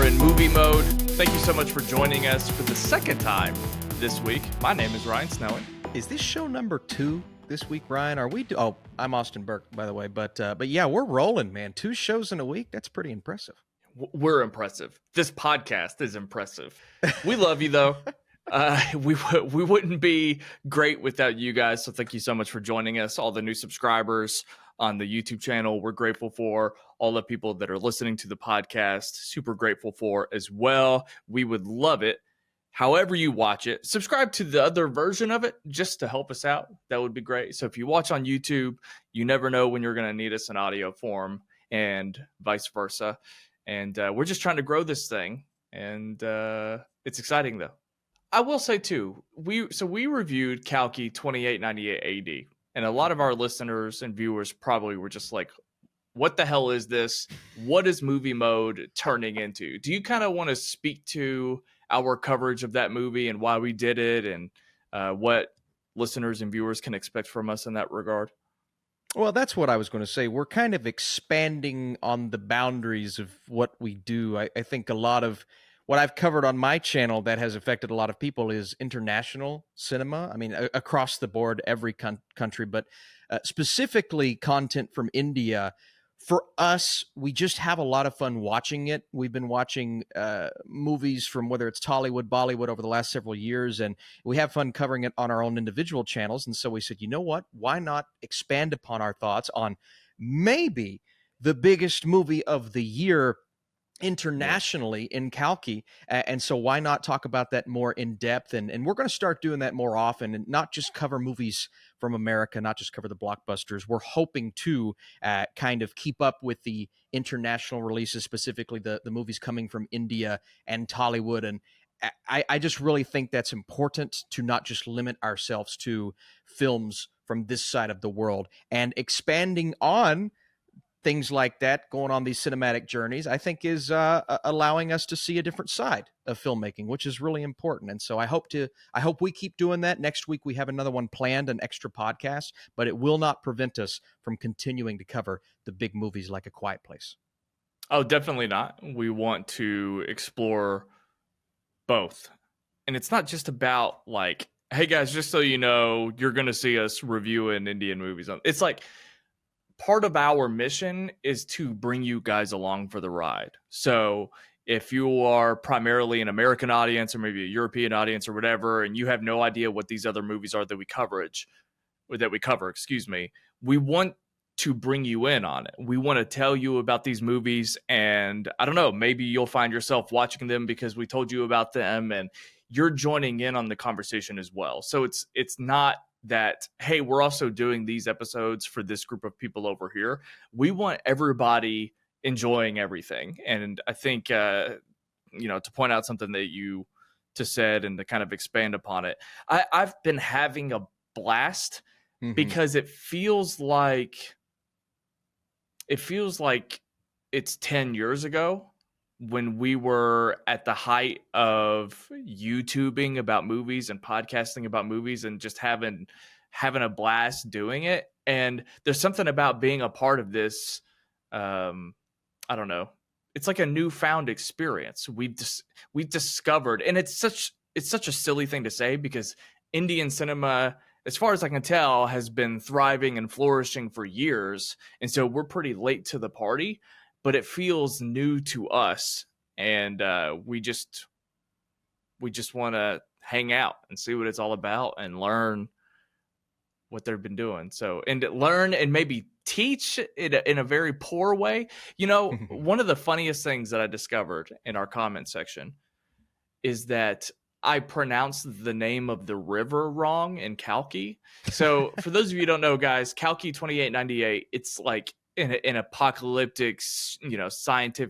are in movie mode. Thank you so much for joining us for the second time this week. My name is Ryan Snelling. Is this show number 2 this week, Ryan? Are we? Oh, I'm Austin Burke, by the way. But yeah, we're rolling, man. 2 shows in a week. That's pretty impressive. We're impressive. This podcast is impressive. We love you, though. We wouldn't be great without you guys. So thank you so much for joining us. All the new subscribers on the YouTube channel, we're grateful for. All the people that are listening to the podcast, super grateful for as well. We would love it. However you watch it, subscribe to the other version of it just to help us out. That would be great. So if you watch on YouTube, you never know when you're going to need us in audio form and vice versa. And we're just trying to grow this thing. And it's exciting, though. I will say, too, we reviewed Kalki 2898 AD. And a lot of our listeners and viewers probably were just like, what the hell is this? What is movie mode turning into? Do you kind of want to speak to our coverage of that movie and why we did it and what listeners and viewers can expect from us in that regard? Well, that's what I was going to say. We're kind of expanding on the boundaries of what we do. I think a lot of what I've covered on my channel that has affected a lot of people is international cinema. I mean, across the board, every country, but specifically content from India. For us, we just have a lot of fun watching it. We've been watching movies from whether it's Tollywood, Bollywood over the last several years, and we have fun covering it on our own individual channels. And so we said, you know what? Why not expand upon our thoughts on maybe the biggest movie of the year internationally in Kalki, and so why not talk about that more in depth? And we're going to start doing that more often, and not just cover movies from America, not just cover the blockbusters. We're hoping to kind of keep up with the international releases, specifically the movies coming from India and Tollywood. And I just really think that's important to not just limit ourselves to films from this side of the world, and expanding on things like that, going on these cinematic journeys, I think is allowing us to see a different side of filmmaking, which is really important. And so I hope we keep doing that. Next week we have another one planned, an extra podcast, but it will not prevent us from continuing to cover the big movies like A Quiet Place. Oh, definitely not. We want to explore both. And it's not just about like, hey guys, just so you know, you're going to see us reviewing Indian movies. It's like, part of our mission is to bring you guys along for the ride. So if you are primarily an American audience or maybe a European audience or whatever, and you have no idea what these other movies are that we cover, we want to bring you in on it. We want to tell you about these movies, and I don't know, maybe you'll find yourself watching them because we told you about them and you're joining in on the conversation as well. So it's not that, hey, we're also doing these episodes for this group of people over here. We want everybody enjoying everything. And I think, to point out something that you just said and to kind of expand upon it, I've been having a blast because it feels like it's 10 years ago when we were at the height of YouTubing about movies and podcasting about movies and just having a blast doing it. And there's something about being a part of this. I don't know. It's like a newfound experience. We've discovered, and it's such a silly thing to say because Indian cinema, as far as I can tell, has been thriving and flourishing for years. And so we're pretty late to the party, but it feels new to us, and we just want to hang out and see what it's all about and learn what they've been doing. So, and learn and maybe teach it in a very poor way. You know, one of the funniest things that I discovered in our comment section is that I pronounced the name of the river wrong in Kalki. So for those of you who don't know, guys, Kalki 2898, it's like an apocalyptic, science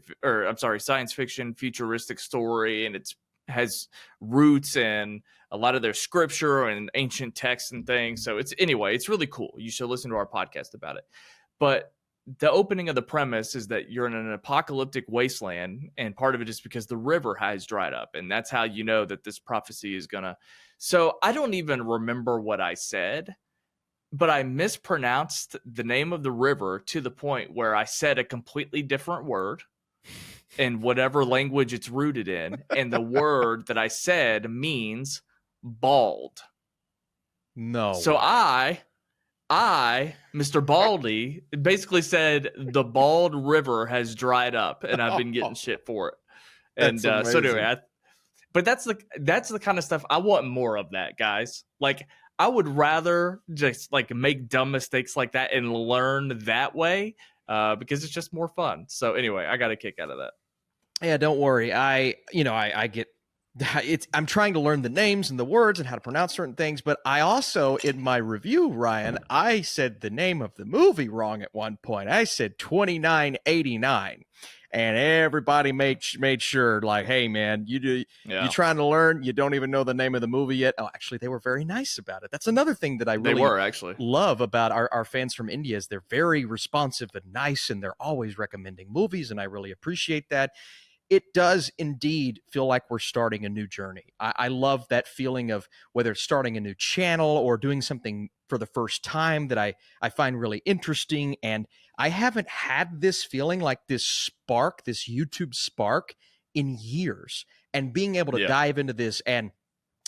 fiction futuristic story, and it has roots in a lot of their scripture and ancient texts and things. So it's really cool. You should listen to our podcast about it. But the opening of the premise is that you're in an apocalyptic wasteland, and part of it is because the river has dried up, and that's how you know that this prophecy is gonna. So I don't even remember what I said, but I mispronounced the name of the river to the point where I said a completely different word. in whatever language it's rooted in, and the word that I said means bald. No So way. Mr. Baldy, basically said the Bald River has dried up, and I've been getting shit for it. And That's so anyway, amazing. but that's the kind of stuff I want more of that, guys. Like, I would rather just like make dumb mistakes like that and learn that way, because it's just more fun. So anyway, I got a kick out of that. Yeah, don't worry. I get I'm trying to learn the names and the words and how to pronounce certain things, but I also, in my review, Ryan, I said the name of the movie wrong at one point. I said 2989. And everybody made sure, like, hey man, you Yeah, trying to learn, you don't even know the name of the movie yet. Oh, actually, they were very nice about it. That's another thing that I they really were actually. love about our fans from India is they're very responsive and nice, and they're always recommending movies, and I really appreciate that. It does indeed feel like we're starting a new journey. I love that feeling of whether it's starting a new channel or doing something for the first time that I find really interesting. And I haven't had this feeling like this spark, this YouTube spark, in years. And being able to Yeah. dive into this and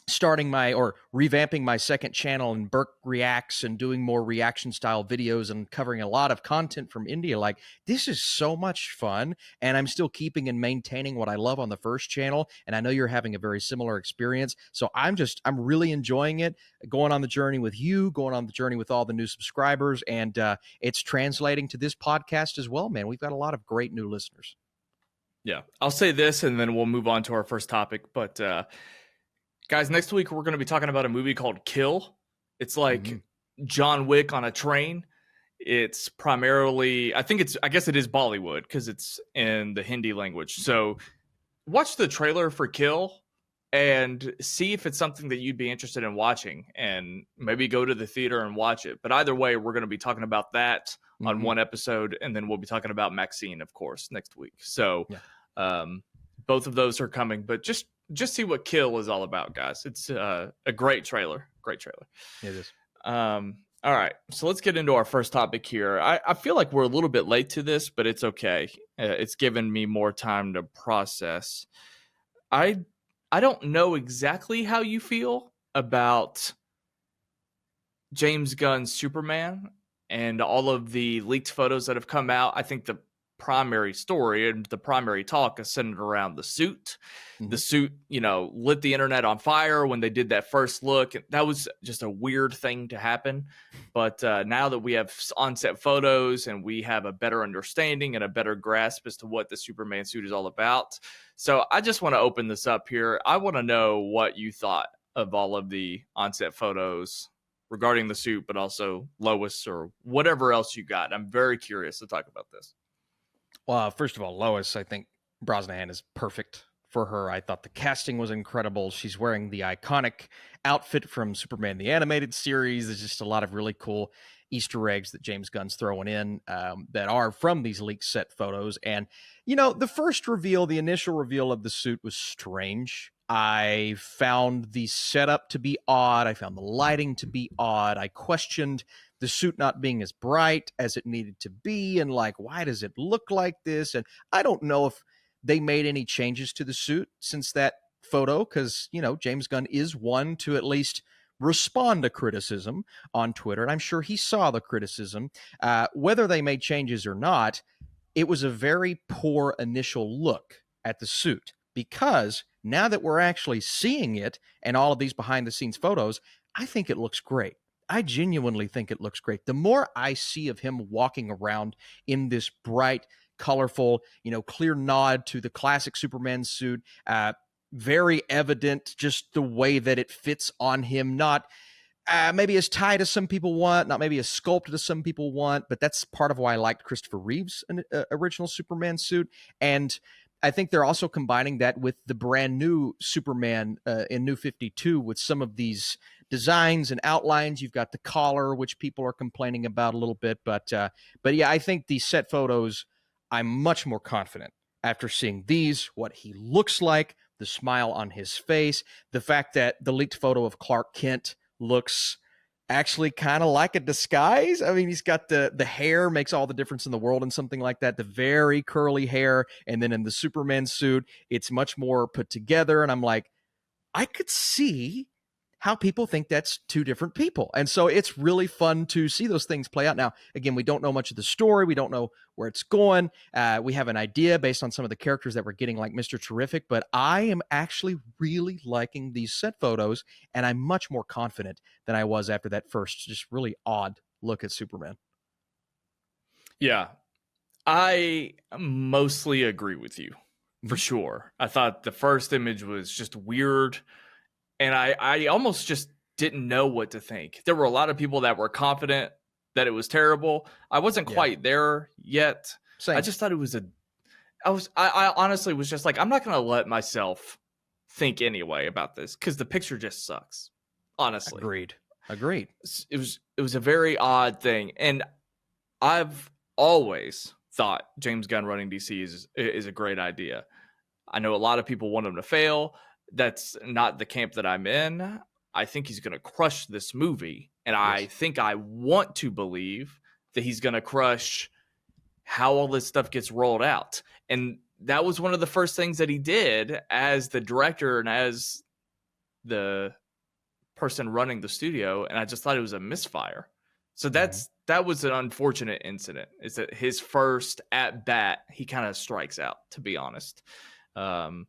starting my or revamping my second channel and Burke reacts and doing more reaction style videos and covering a lot of content from India, like, this is so much fun. And I'm still keeping and maintaining what I love on the first channel, and I know you're having a very similar experience. So I'm really enjoying it, going on the journey with you, going on the journey with all the new subscribers, and it's translating to this podcast as well, man. We've got a lot of great new listeners. Yeah, I'll say this and then we'll move on to our first topic. But guys, next week we're going to be talking about a movie called Kill. It's like John Wick on a train. It's primarily, I guess it is Bollywood because it's in the Hindi language. So watch the trailer for Kill and see if it's something that you'd be interested in watching, and maybe go to the theater and watch it. But either way, we're going to be talking about that on one episode, and then we'll be talking about Maxine, of course, next week. So both of those are coming, but just see what Kill is all about, guys. It's a great trailer. Great trailer. It is. All right, so let's get into our first topic here. I feel like we're a little bit late to this, but it's okay. It's given me more time to process. I don't know exactly how you feel about James Gunn's Superman and all of the leaked photos that have come out. I think the primary story and the primary talk is centered around the suit. The suit, lit the internet on fire when they did that first look. That was just a weird thing to happen. But now that we have on-set photos and we have a better understanding and a better grasp as to what the Superman suit is all about. So I just want to open this up here. I want to know what you thought of all of the on-set photos regarding the suit, but also Lois or whatever else you got. I'm very curious to talk about this. Well, first of all, Lois, I think Brosnahan is perfect for her. I thought the casting was incredible. She's wearing the iconic outfit from Superman the Animated Series. There's just a lot of really cool Easter eggs that James Gunn's throwing in that are from these leaked set photos. And, the first reveal, the initial reveal of the suit was strange. I found the setup to be odd. I found the lighting to be odd. I questioned the suit not being as bright as it needed to be. And like, why does it look like this? And I don't know if they made any changes to the suit since that photo, because, James Gunn is one to at least respond to criticism on Twitter. And I'm sure he saw the criticism. Whether they made changes or not, it was a very poor initial look at the suit, because now that we're actually seeing it and all of these behind the scenes photos, I think it looks great. I genuinely think it looks great. The more I see of him walking around in this bright, colorful, clear nod to the classic Superman suit, very evident just the way that it fits on him, not maybe as tight as some people want, not maybe as sculpted as some people want, but that's part of why I liked Christopher Reeve's original Superman suit. And I think they're also combining that with the brand new Superman in New 52 with some of these designs and outlines. You've got the collar, which people are complaining about a little bit, but yeah, I think these set photos, I'm much more confident after seeing these, what he looks like, the smile on his face, the fact that the leaked photo of Clark Kent looks actually kind of like a disguise. I mean, he's got the hair makes all the difference in the world and something like that. The very curly hair, and then in the Superman suit, it's much more put together. And I'm like, I could see how people think that's two different people. And so it's really fun to see those things play out. Now, again, we don't know much of the story. We don't know where it's going. We have an idea based on some of the characters that we're getting, like Mr. Terrific, but I am actually really liking these set photos, and I'm much more confident than I was after that first just really odd look at Superman. Yeah, I mostly agree with you, for sure. I thought the first image was just weird, and I almost just didn't know what to think. There were a lot of people that were confident that it was terrible. I wasn't quite there yet. Same. I just thought it was I honestly was just like, I'm not going to let myself think anyway about this, because the picture just sucks. Honestly. Agreed. It was a very odd thing. And I've always thought James Gunn running DC is a great idea. I know a lot of people want him to fail. That's not the camp that I'm in. I think he's going to crush this movie. And I think I want to believe that he's going to crush how all this stuff gets rolled out. And that was one of the first things that he did as the director and as the person running the studio. And I just thought it was a misfire. So that was an unfortunate incident, is that his first at bat, he kind of strikes out, to be honest. And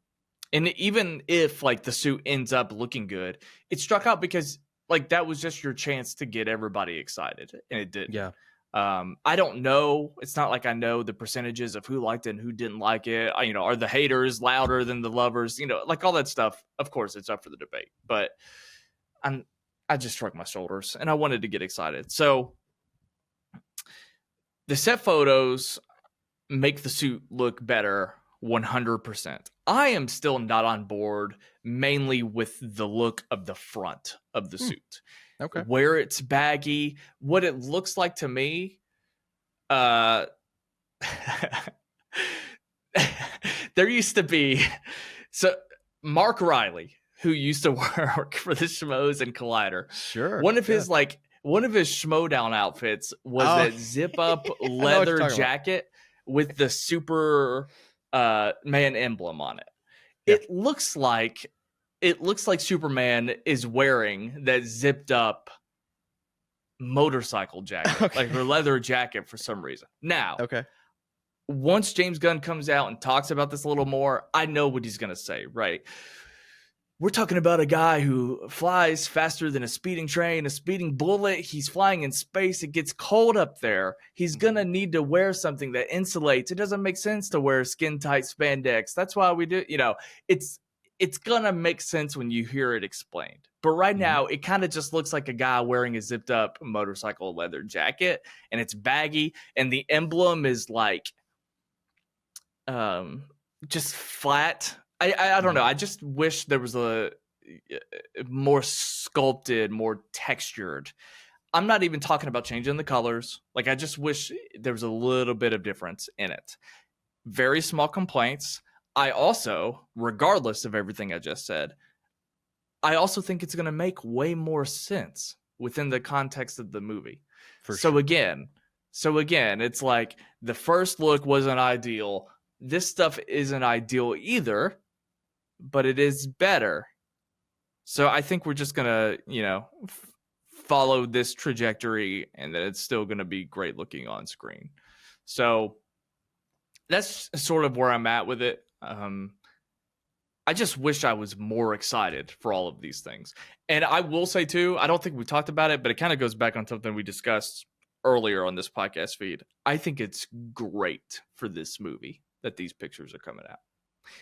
even if like the suit ends up looking good, it struck out because like that was just your chance to get everybody excited, and it didn't. Yeah. I don't know. It's not like I know the percentages of who liked it and who didn't like it. Are the haters louder than the lovers? Like all that stuff. Of course, it's up for the debate. But I just shrugged my shoulders, and I wanted to get excited. So the set photos make the suit look better 100%. I am still not on board, mainly with the look of the front of the suit. Okay. Where it's baggy, what it looks like to me, there used to be, so Mark Riley, who used to work for the Schmoes and Collider. Sure. One of his Schmodown outfits was that zip up leather jacket with the Super man emblem on it. Yeah. It looks like Superman is wearing that zipped up motorcycle jacket, like her leather jacket for some reason. Now, once James Gunn comes out and talks about this a little more, I know what he's going to say, right? We're talking about a guy who flies faster than a speeding train, a speeding bullet. He's flying in space. It gets cold up there. He's going to need to wear something that insulates. It doesn't make sense to wear skin-tight spandex. That's why we do, it's going to make sense when you hear it explained. But right now, it kind of just looks like a guy wearing a zipped up motorcycle leather jacket, and it's baggy, and the emblem is like just flat. I don't know. I just wish there was a more sculpted, more textured. I'm not even talking about changing the colors. Like, I just wish there was a little bit of difference in it. Very small complaints. I also, regardless of everything I just said, I also think it's going to make way more sense within the context of the movie. So again, it's like the first look wasn't ideal. This stuff isn't ideal either, but it is better. So I think we're just going to, follow this trajectory, and that it's still going to be great looking on screen. So that's sort of where I'm at with it. I just wish I was more excited for all of these things. And I will say too, I don't think we talked about it, but it kind of goes back on something we discussed earlier on this podcast feed. I think it's great for this movie that these pictures are coming out.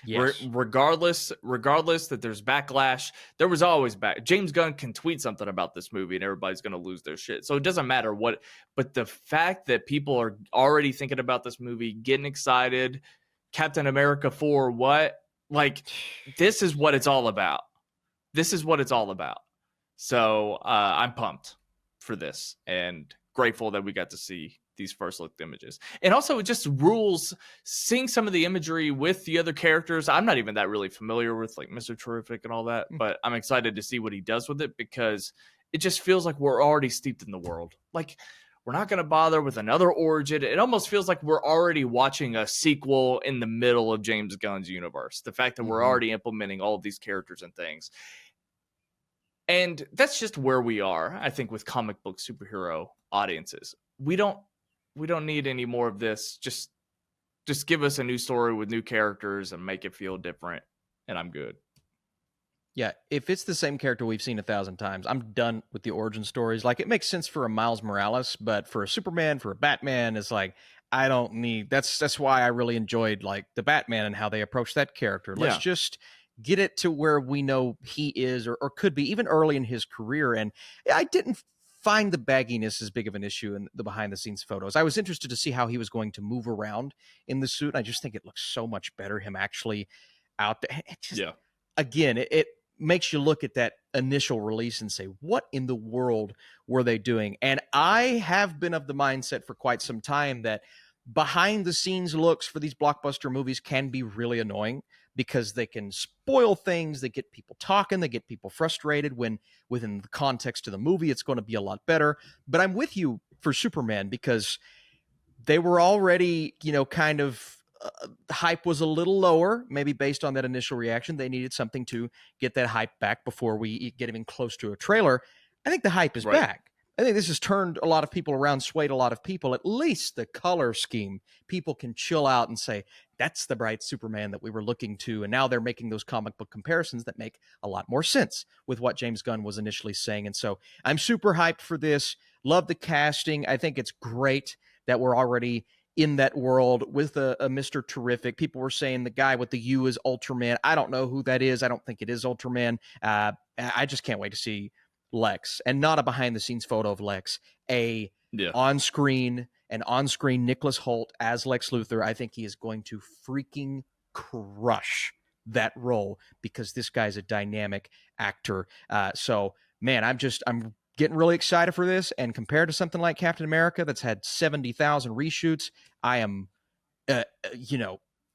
Yes. Regardless that there's backlash, there was always James Gunn can tweet something about this movie and everybody's going to lose their shit. So it doesn't matter what, but the fact that people are already thinking about this movie, getting excited, Captain America 4, what? Like, this is what it's all about. So I'm pumped for this and grateful that we got to see these first look images. And also it just rules seeing some of the imagery with the other characters. I'm not even that really familiar with like Mr. Terrific and all that, but I'm excited to see what he does with it, because it just feels like we're already steeped in the world. Like, we're not going to bother with another origin. It almost feels like we're already watching a sequel in the middle of James Gunn's universe. The fact that we're already implementing all of these characters and things. And that's just where we are, I think, with comic book superhero audiences. We don't need any more of this. Just give us a new story with new characters and make it feel different, and I'm good. Yeah, if it's the same character we've seen 1,000 times, I'm done with the origin stories. Like, it makes sense for a Miles Morales, but for a Superman, for a Batman, it's like, I don't need. That's why I really enjoyed like the Batman and how they approach that character. Let's just get it to where we know he is or could be, even early in his career. And I didn't find the bagginess as big of an issue in the behind the scenes photos. I was interested to see how he was going to move around in the suit. I just think it looks so much better him actually out there. Again, it makes you look at that initial release and say, what in the world were they doing? And I have been of the mindset for quite some time that behind the scenes looks for these blockbuster movies can be really annoying because they can spoil things. They get people talking, they get people frustrated when within the context of the movie, it's going to be a lot better. But I'm with you for Superman because they were already, kind of the hype was a little lower, maybe based on that initial reaction. They needed something to get that hype back before we get even close to a trailer. I think the hype is back. I think this has turned a lot of people around, swayed a lot of people. At least the color scheme, people can chill out and say, that's the bright Superman that we were looking to. And now they're making those comic book comparisons that make a lot more sense with what James Gunn was initially saying. And so I'm super hyped for this. Love the casting. I think it's great that we're already in that world with a Mr. Terrific. People were saying the guy with the U is Ultraman. I don't know who that is. I don't think it is Ultraman. I just can't wait to see Lex, and not a behind the scenes photo of Lex, on screen Nicholas Hoult as Lex Luthor. I think he is going to freaking crush that role because this guy's a dynamic actor. So man, I'm getting really excited for this. And compared to something like Captain America that's had 70,000 reshoots, I am,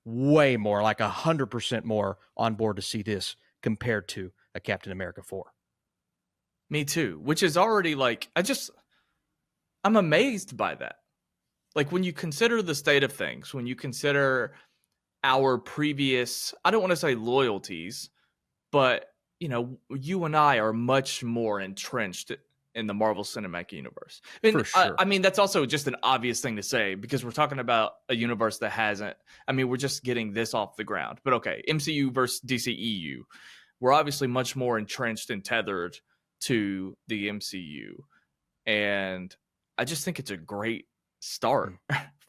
way more, like 100% more on board to see this compared to a Captain America 4. Me too, which is already like, I'm amazed by that. Like, when you consider the state of things, when you consider our previous, I don't want to say loyalties, but, you and I are much more entrenched in the Marvel Cinematic Universe. For sure. I mean, that's also just an obvious thing to say because we're talking about a universe that hasn't, we're just getting this off the ground. But okay, MCU versus DCEU. We're obviously much more entrenched and tethered to the MCU. And I just think it's a great start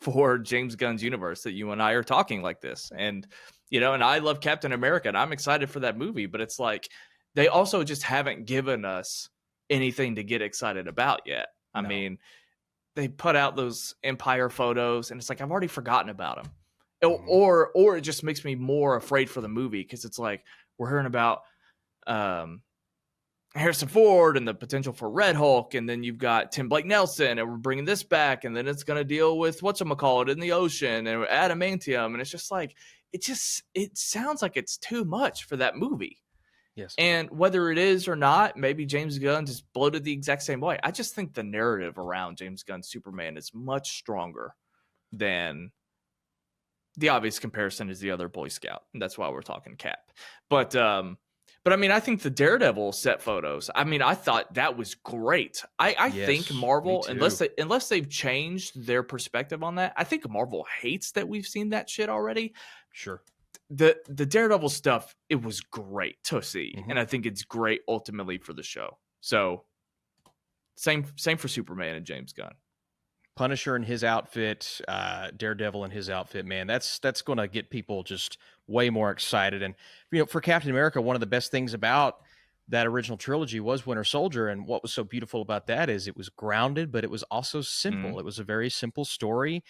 for James Gunn's universe that you and I are talking like this. And, and I love Captain America and I'm excited for that movie, but it's like, they also just haven't given us anything to get excited about yet. I mean, they put out those Empire photos and it's like, I've already forgotten about them. Or it just makes me more afraid for the movie because it's like, we're hearing about, Harrison Ford and the potential for Red Hulk, and then you've got Tim Blake Nelson, and we're bringing this back, and then it's going to deal with whatchamacallit in the ocean and adamantium, and it's just like it sounds like it's too much for that movie. Yes. And whether it is or not, maybe James Gunn just bloated the exact same way. I just think the narrative around James Gunn's Superman is much stronger than the obvious comparison is the other Boy Scout, and that's why we're talking Cap. But I think the Daredevil set photos, I thought that was great. I think Marvel, unless they've changed their perspective on that, I think Marvel hates that we've seen that shit already. Sure. The Daredevil stuff, it was great to see. And I think it's great ultimately for the show. So same for Superman and James Gunn. Punisher in his outfit, Daredevil in his outfit, man, that's going to get people just way more excited. And, for Captain America, one of the best things about that original trilogy was Winter Soldier. And what was so beautiful about that is it was grounded, but it was also simple. It was a very simple story.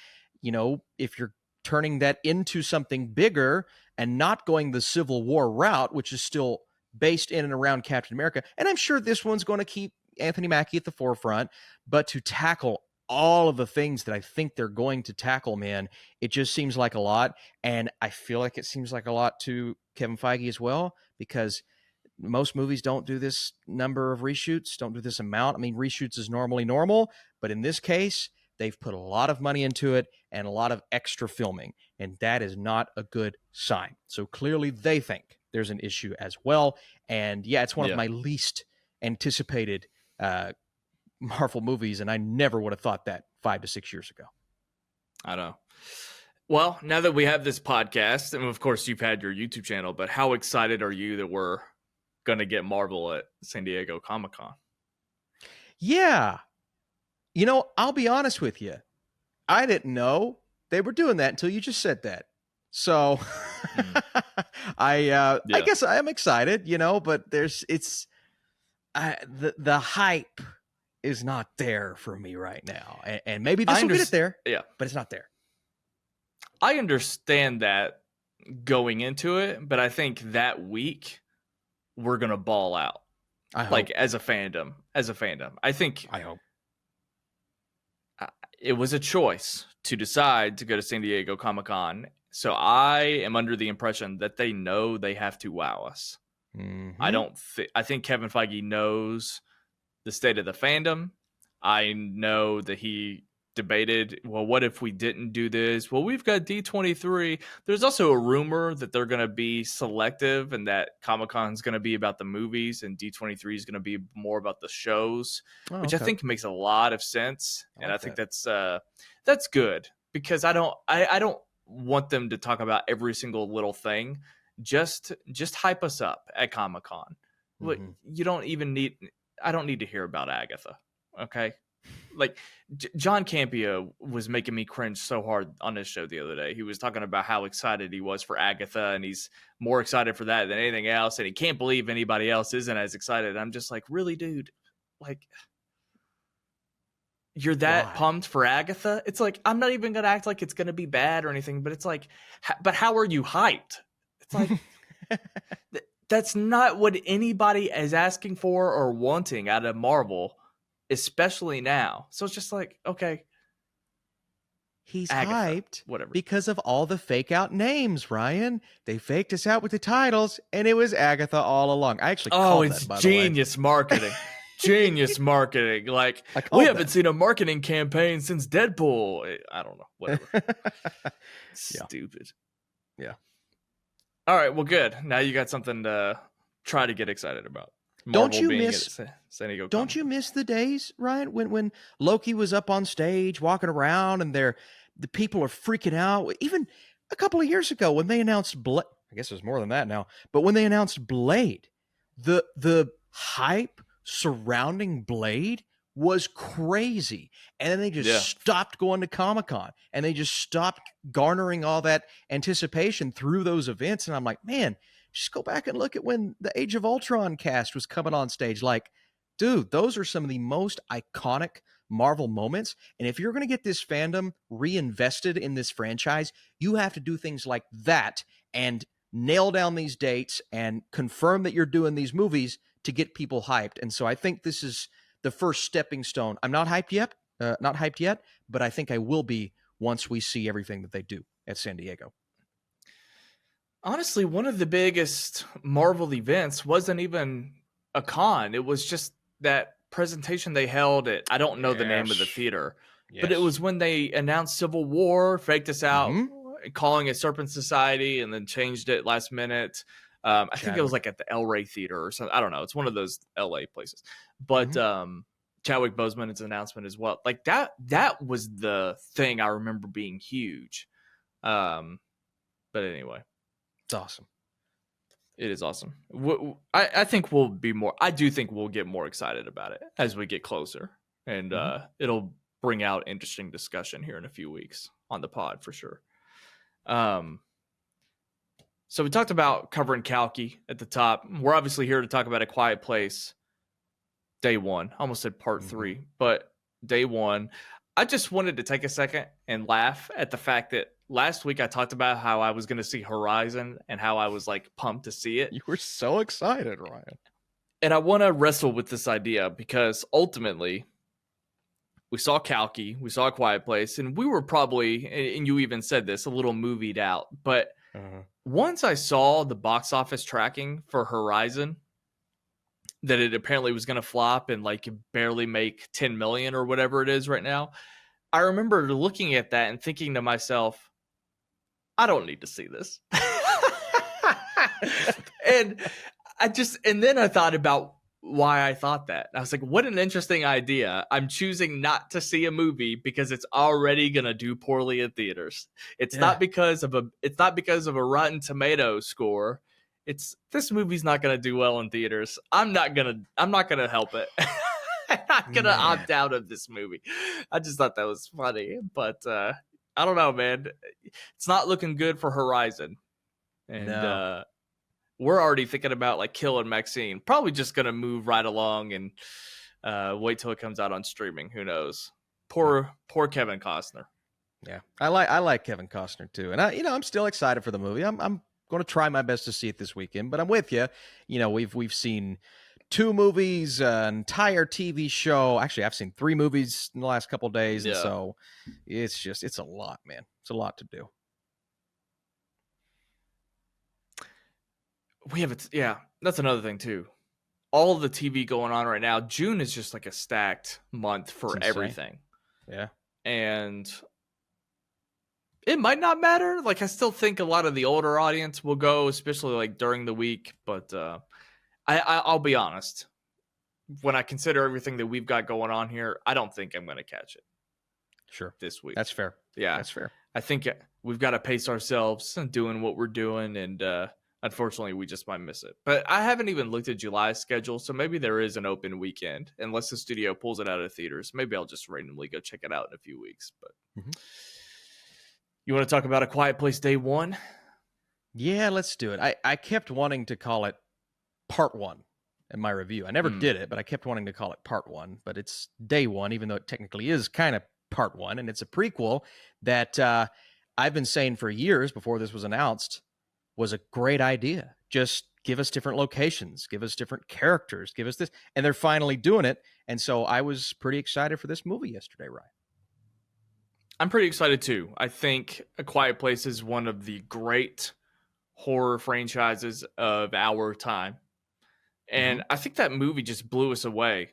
If you're turning that into something bigger and not going the Civil War route, which is still based in and around Captain America, and I'm sure this one's going to keep Anthony Mackie at the forefront, but to tackle all of the things that I think they're going to tackle, man, it just seems like a lot. And I feel like it seems like a lot to Kevin Feige as well, because most movies don't do this number of reshoots, don't do this amount. I mean, reshoots is normally normal, but in this case, they've put a lot of money into it and a lot of extra filming, and that is not a good sign. So clearly they think there's an issue as well. And yeah, it's one of my least anticipated Marvel movies, and I never would have thought that 5 to 6 years ago. I know. Well, now that we have this podcast, and of course you've had your YouTube channel, but how excited are you that we're going to get Marvel at San Diego Comic-Con? Yeah. You know, I'll be honest with you. I didn't know they were doing that until you just said that. So I guess I am excited, you know, but the hype is not there for me right now. And maybe this will get it there. Yeah. But it's not there. I understand that going into it, but I think that week we're going to ball out. I hope. Like as a fandom. I hope. It was a choice to decide to go to San Diego Comic-Con. So I am under the impression that they know they have to wow us. Mm-hmm. I think Kevin Feige knows the state of the fandom. I know that he debated, well, what if we didn't do this? Well, we've got D23. There's also a rumor that they're going to be selective and that Comic-Con is going to be about the movies and D23 is going to be more about the shows, which I think makes a lot of sense. I think that's good because I don't want them to talk about every single little thing. Just hype us up at Comic-Con. Mm-hmm. I don't need to hear about Agatha. Okay. Like John Campea was making me cringe so hard on this show the other day. He was talking about how excited he was for Agatha and he's more excited for that than anything else. And he can't believe anybody else isn't as excited. I'm just like, really, dude? Like, you're that pumped for Agatha? It's like, I'm not even going to act like it's going to be bad or anything, but it's like, but how are you hyped? It's like, that's not what anybody is asking for or wanting out of Marvel, especially now. So it's just like, okay. He's Agatha, hyped whatever, because of all the fake out names, Ryan. They faked us out with the titles, and it was Agatha all along. I actually called it's that, by genius the way. Marketing. Genius marketing. Like, we haven't seen a marketing campaign since Deadpool. I don't know. Whatever. Stupid. Yeah. All right. Well, good. Now you got something to try to get excited about. Don't you miss the days, Ryan, when Loki was up on stage walking around and the people are freaking out? Even a couple of years ago when they announced Blade, I guess it was more than that now, but when they announced Blade, the hype surrounding Blade was crazy. And then they just stopped going to Comic-Con and they just stopped garnering all that anticipation through those events. And I'm like, man, just go back and look at when the Age of Ultron cast was coming on stage. Like, dude, those are some of the most iconic Marvel moments. And if you're going to get this fandom reinvested in this franchise, you have to do things like that and nail down these dates and confirm that you're doing these movies to get people hyped. And so I think this is the first stepping stone. I'm not hyped yet, but I think I will be once we see everything that they do at San Diego. Honestly, one of the biggest Marvel events wasn't even a con. It was just that presentation they held at, I don't know the name of the theater, but it was when they announced Civil War, faked us out, calling it Serpent Society, and then changed it last minute. I think it was like at the El Rey Theater or something. I don't know. It's one of those LA places. But Chadwick Boseman's announcement as well. Like that was the thing I remember being huge. But anyway. It's awesome. It is awesome. I think we'll be more. I do think we'll get more excited about it as we get closer, and it'll bring out interesting discussion here in a few weeks on the pod for sure. So we talked about covering Kalki at the top. We're obviously here to talk about A Quiet Place. Day one. I almost said part 3, but day one. I just wanted to take a second and laugh at the fact that last week I talked about how I was going to see Horizon and how I was like pumped to see it. You were so excited, Ryan. And I want to wrestle with this idea because ultimately we saw Kalki, we saw A Quiet Place, and we were probably, and you even said this, a little movied out. But once I saw the box office tracking for Horizon, that it apparently was going to flop and like barely make 10 million or whatever it is right now. I remember looking at that and thinking to myself, I don't need to see this. and and then I thought about why I thought that. I was like, what an interesting idea. I'm choosing not to see a movie because it's already going to do poorly in theaters. It's not because of a Rotten Tomatoes score. It's this movie's not going to do well in theaters. I'm not going to help it. I'm not going to opt out of this movie. I just thought that was funny, but I don't know, man. It's not looking good for Horizon. And we're already thinking about like killing Maxine. Probably just gonna move right along and wait till it comes out on streaming. Who knows? Poor Kevin Costner. Yeah, I like Kevin Costner too, and I'm still excited for the movie. I'm going to try my best to see it this weekend. But I'm with you. We've seen 2 movies, an entire TV show. Actually, I've seen 3 movies in the last couple of days, and so it's a lot, man. It's a lot to do. That's another thing too. All of the TV going on right now. June is just like a stacked month for everything. Yeah. And it might not matter. Like, I still think a lot of the older audience will go, especially like during the week. But I'll be honest. When I consider everything that we've got going on here, I don't think I'm going to catch it. Sure. This week. That's fair. Yeah. That's fair. I think we've got to pace ourselves and doing what we're doing, and unfortunately, we just might miss it. But I haven't even looked at July's schedule, so maybe there is an open weekend. Unless the studio pulls it out of theaters, maybe I'll just randomly go check it out in a few weeks. But You want to talk about A Quiet Place Day 1? Yeah, let's do it. I kept wanting to call it Part 1 in my review. I never did it, but I kept wanting to call it Part 1. But it's Day 1, even though it technically is kind of Part 1. And it's a prequel that I've been saying for years before this was announced was a great idea. Just give us different locations, give us different characters, give us this. And they're finally doing it. And so I was pretty excited for this movie yesterday, Ryan. I'm pretty excited too. I think A Quiet Place is one of the great horror franchises of our time. And I think that movie just blew us away.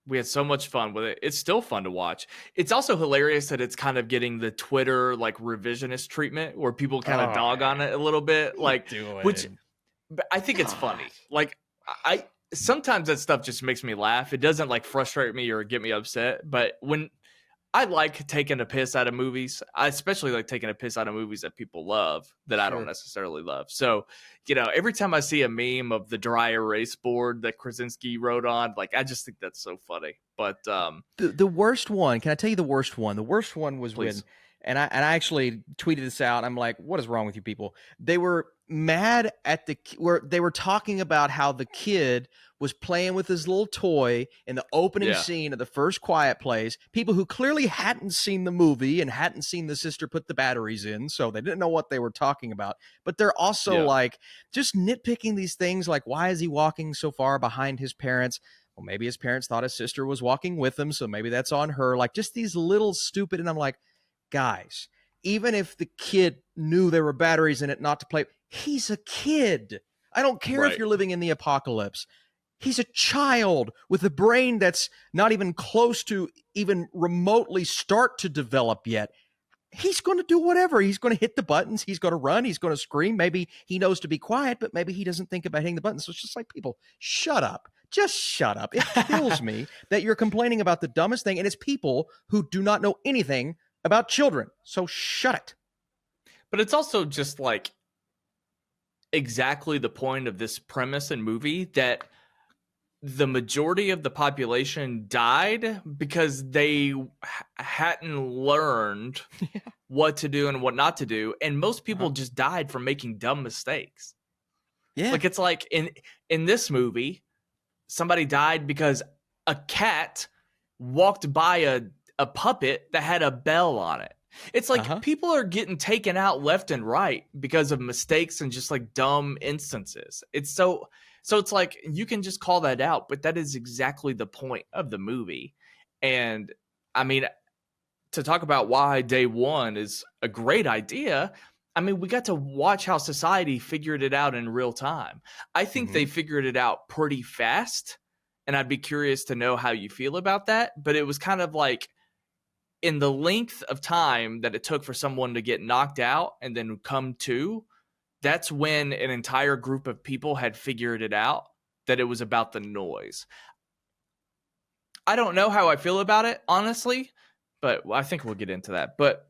We had so much fun with it. It's still fun to watch. It's also hilarious that it's kind of getting the Twitter like revisionist treatment where people kind of dog on it a little bit. Like, which I think it's funny. Like, I sometimes that stuff just makes me laugh. It doesn't like frustrate me or get me upset. But when I like taking a piss out of movies, I especially like taking a piss out of movies that people love that I don't necessarily love. So, every time I see a meme of the dry erase board that Krasinski wrote on, like, I just think that's so funny. But the worst one, can I tell you the worst one? The worst one was when, and I actually tweeted this out. I'm like, what is wrong with you people? They were mad at where they were talking about how the kid was playing with his little toy in the opening scene of the first Quiet Place. People who clearly hadn't seen the movie and hadn't seen the sister put the batteries in, so they didn't know what they were talking about. But they're also like just nitpicking these things like, why is he walking so far behind his parents? Well, maybe his parents thought his sister was walking with him, so maybe that's on her. Like, just these little stupid, and I'm like, guys, even if the kid knew there were batteries in it not to play, he's a kid. I don't care if you're living in the apocalypse. He's a child with a brain that's not even close to even remotely start to develop yet. He's going to do whatever. He's going to hit the buttons. He's going to run. He's going to scream. Maybe he knows to be quiet, but maybe he doesn't think about hitting the buttons. So it's just like, people, shut up. Just shut up. It kills me that you're complaining about the dumbest thing, and it's people who do not know anything about children. So shut it. But it's also just like exactly the point of this premise and movie that the majority of the population died because they hadn't learned what to do and what not to do. And most people just died from making dumb mistakes. Yeah. Like, it's like in this movie, somebody died because a cat walked by a puppet that had a bell on it. It's like people are getting taken out left and right because of mistakes and just like dumb instances. So it's like, you can just call that out, but that is exactly the point of the movie. And I mean, to talk about why Day 1 is a great idea, I mean, we got to watch how society figured it out in real time. I think Mm-hmm. they figured it out pretty fast, and I'd be curious to know how you feel about that. But it was kind of like in the length of time that it took for someone to get knocked out and then come to, that's when an entire group of people had figured it out that it was about the noise. I don't know how I feel about it, honestly, but I think we'll get into that. But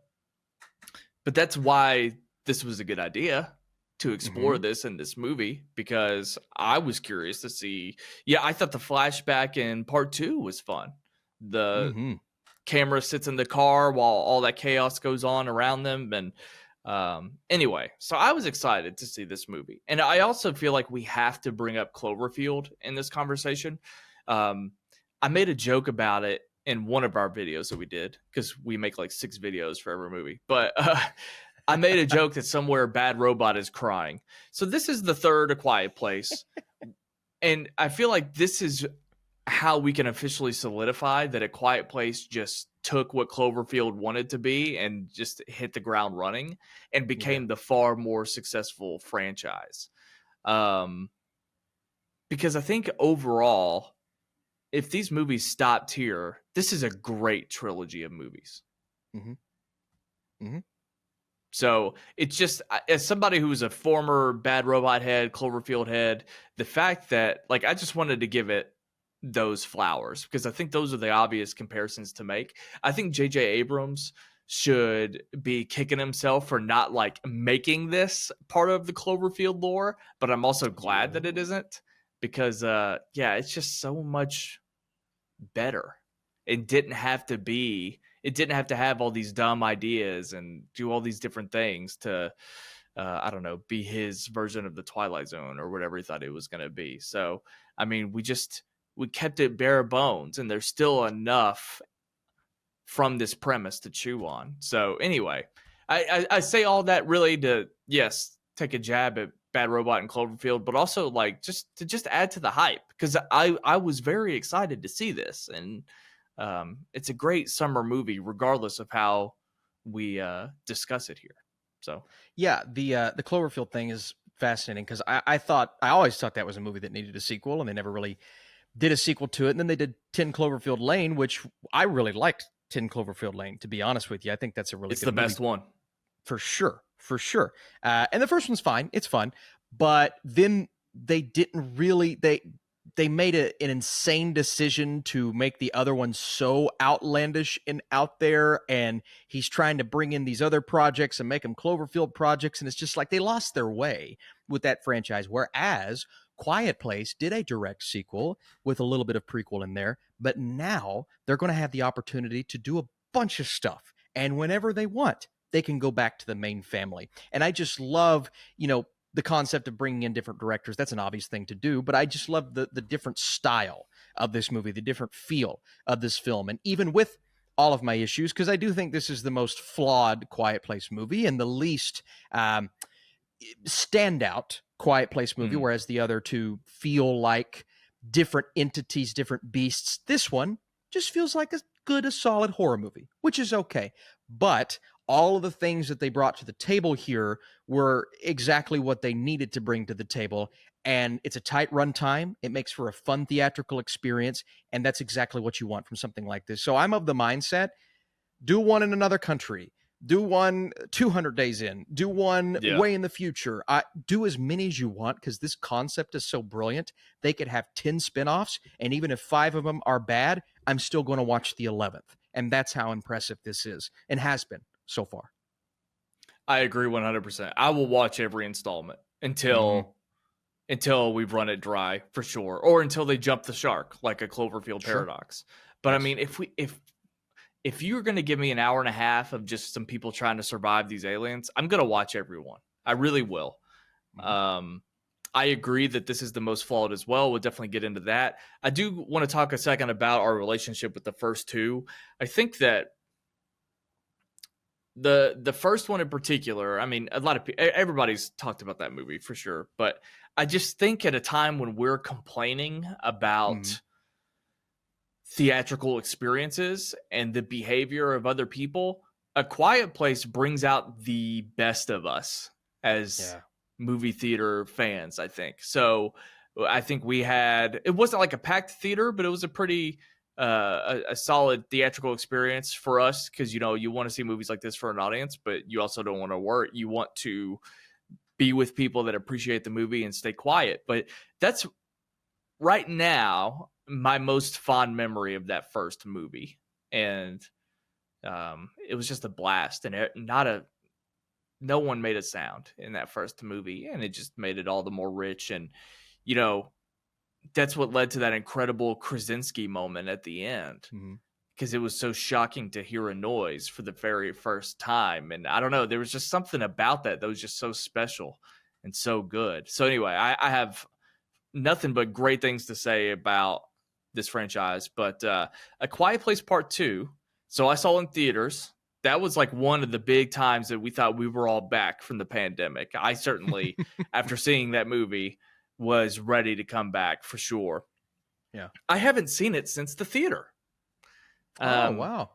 that's why this was a good idea to explore Mm-hmm. this in this movie, because I was curious to see. Yeah, I thought the flashback in part 2 was fun. The Mm-hmm. camera sits in the car while all that chaos goes on around them. And anyway, so I was excited to see this movie. And I also feel like we have to bring up Cloverfield in this conversation. I made a joke about it in one of our videos that we did, because we make like 6 videos for every movie. But I made a joke that somewhere Bad Robot is crying. So this is the third A Quiet Place. And I feel like this is how we can officially solidify that A Quiet Place just took what Cloverfield wanted to be and just hit the ground running and became the far more successful franchise. Because I think overall, if these movies stopped here, this is a great trilogy of movies. Mm-hmm. Mm-hmm. So it's just, as somebody who's a former Bad Robot head, Cloverfield head, the fact that, like, I just wanted to give it those flowers, because I think those are the obvious comparisons to make. I think J.J. Abrams should be kicking himself for not like making this part of the Cloverfield lore, but I'm also glad that it isn't, because it's just so much better. It didn't have to have all these dumb ideas and do all these different things to I don't know, be his version of the Twilight Zone or whatever he thought it was going to be. So I mean, we kept it bare bones, and there's still enough from this premise to chew on. So anyway, I say all that really to, yes, take a jab at Bad Robot and Cloverfield, but also like just to add to the hype, because I was very excited to see this, and it's a great summer movie regardless of how we discuss it here. So Yeah, the Cloverfield thing is fascinating, because I always thought that was a movie that needed a sequel, and they never really did a sequel to it. And then they did 10 Cloverfield Lane, which I really liked. 10 Cloverfield Lane, to be honest with you. I think that's a really it's good the movie. best one. For sure. For sure. And the first one's fine. It's fun. But then they didn't really, they made an insane decision to make the other one so outlandish and out there. And he's trying to bring in these other projects and make them Cloverfield projects. And it's just like they lost their way with that franchise. Whereas Quiet Place did a direct sequel with a little bit of prequel in there, but now they're going to have the opportunity to do a bunch of stuff. And whenever they want, they can go back to the main family. And I just love, the concept of bringing in different directors. That's an obvious thing to do, but I just love the different style of this movie, the different feel of this film. And even with all of my issues, because I do think this is the most flawed Quiet Place movie and the least standout Quiet Place movie, whereas the other two feel like different entities, different beasts. This one just feels like a solid horror movie, which is okay. But all of the things that they brought to the table here were exactly what they needed to bring to the table. And it's a tight runtime. It makes for a fun theatrical experience. And that's exactly what you want from something like this. So I'm of the mindset, do one in another country, do one 200 days in, do one way in the future. Do as many as you want, because this concept is so brilliant. They could have 10 spinoffs, and even if 5 of them are bad, I'm still going to watch the 11th. And that's how impressive this is and has been so far. I agree 100%. I will watch every installment until we've run it dry, for sure, or until they jump the shark like a Cloverfield paradox. But I mean, if you're going to give me an hour and a half of just some people trying to survive these aliens, I'm going to watch everyone. I really will. I agree that this is the most flawed as well. We'll definitely get into that. I do want to talk a second about our relationship with the first two. I think that the first one in particular, I mean, a lot of everybody's talked about that movie for sure, but I just think at a time when we're complaining about theatrical experiences and the behavior of other people, A Quiet Place brings out the best of us as Yeah. movie theater fans, I think. So I think we had, it wasn't like a packed theater, but it was a pretty a solid theatrical experience for us, because you want to see movies like this for an audience, but you also don't want to work. You want to be with people that appreciate the movie and stay quiet. But that's right now my most fond memory of that first movie. And it was just a blast, and no one made a sound in that first movie, and it just made it all the more rich. And you know that's what led to that incredible Krasinski moment at the end, because it was so shocking to hear a noise for the very first time. And I don't know, there was just something about that was just so special and so good. So anyway, I have nothing but great things to say about this franchise. But A Quiet Place Part 2, so I saw in theaters. That was like one of the big times that we thought we were all back from the pandemic. I certainly, after seeing that movie, was ready to come back for sure. Yeah. I haven't seen it since the theater. Wow.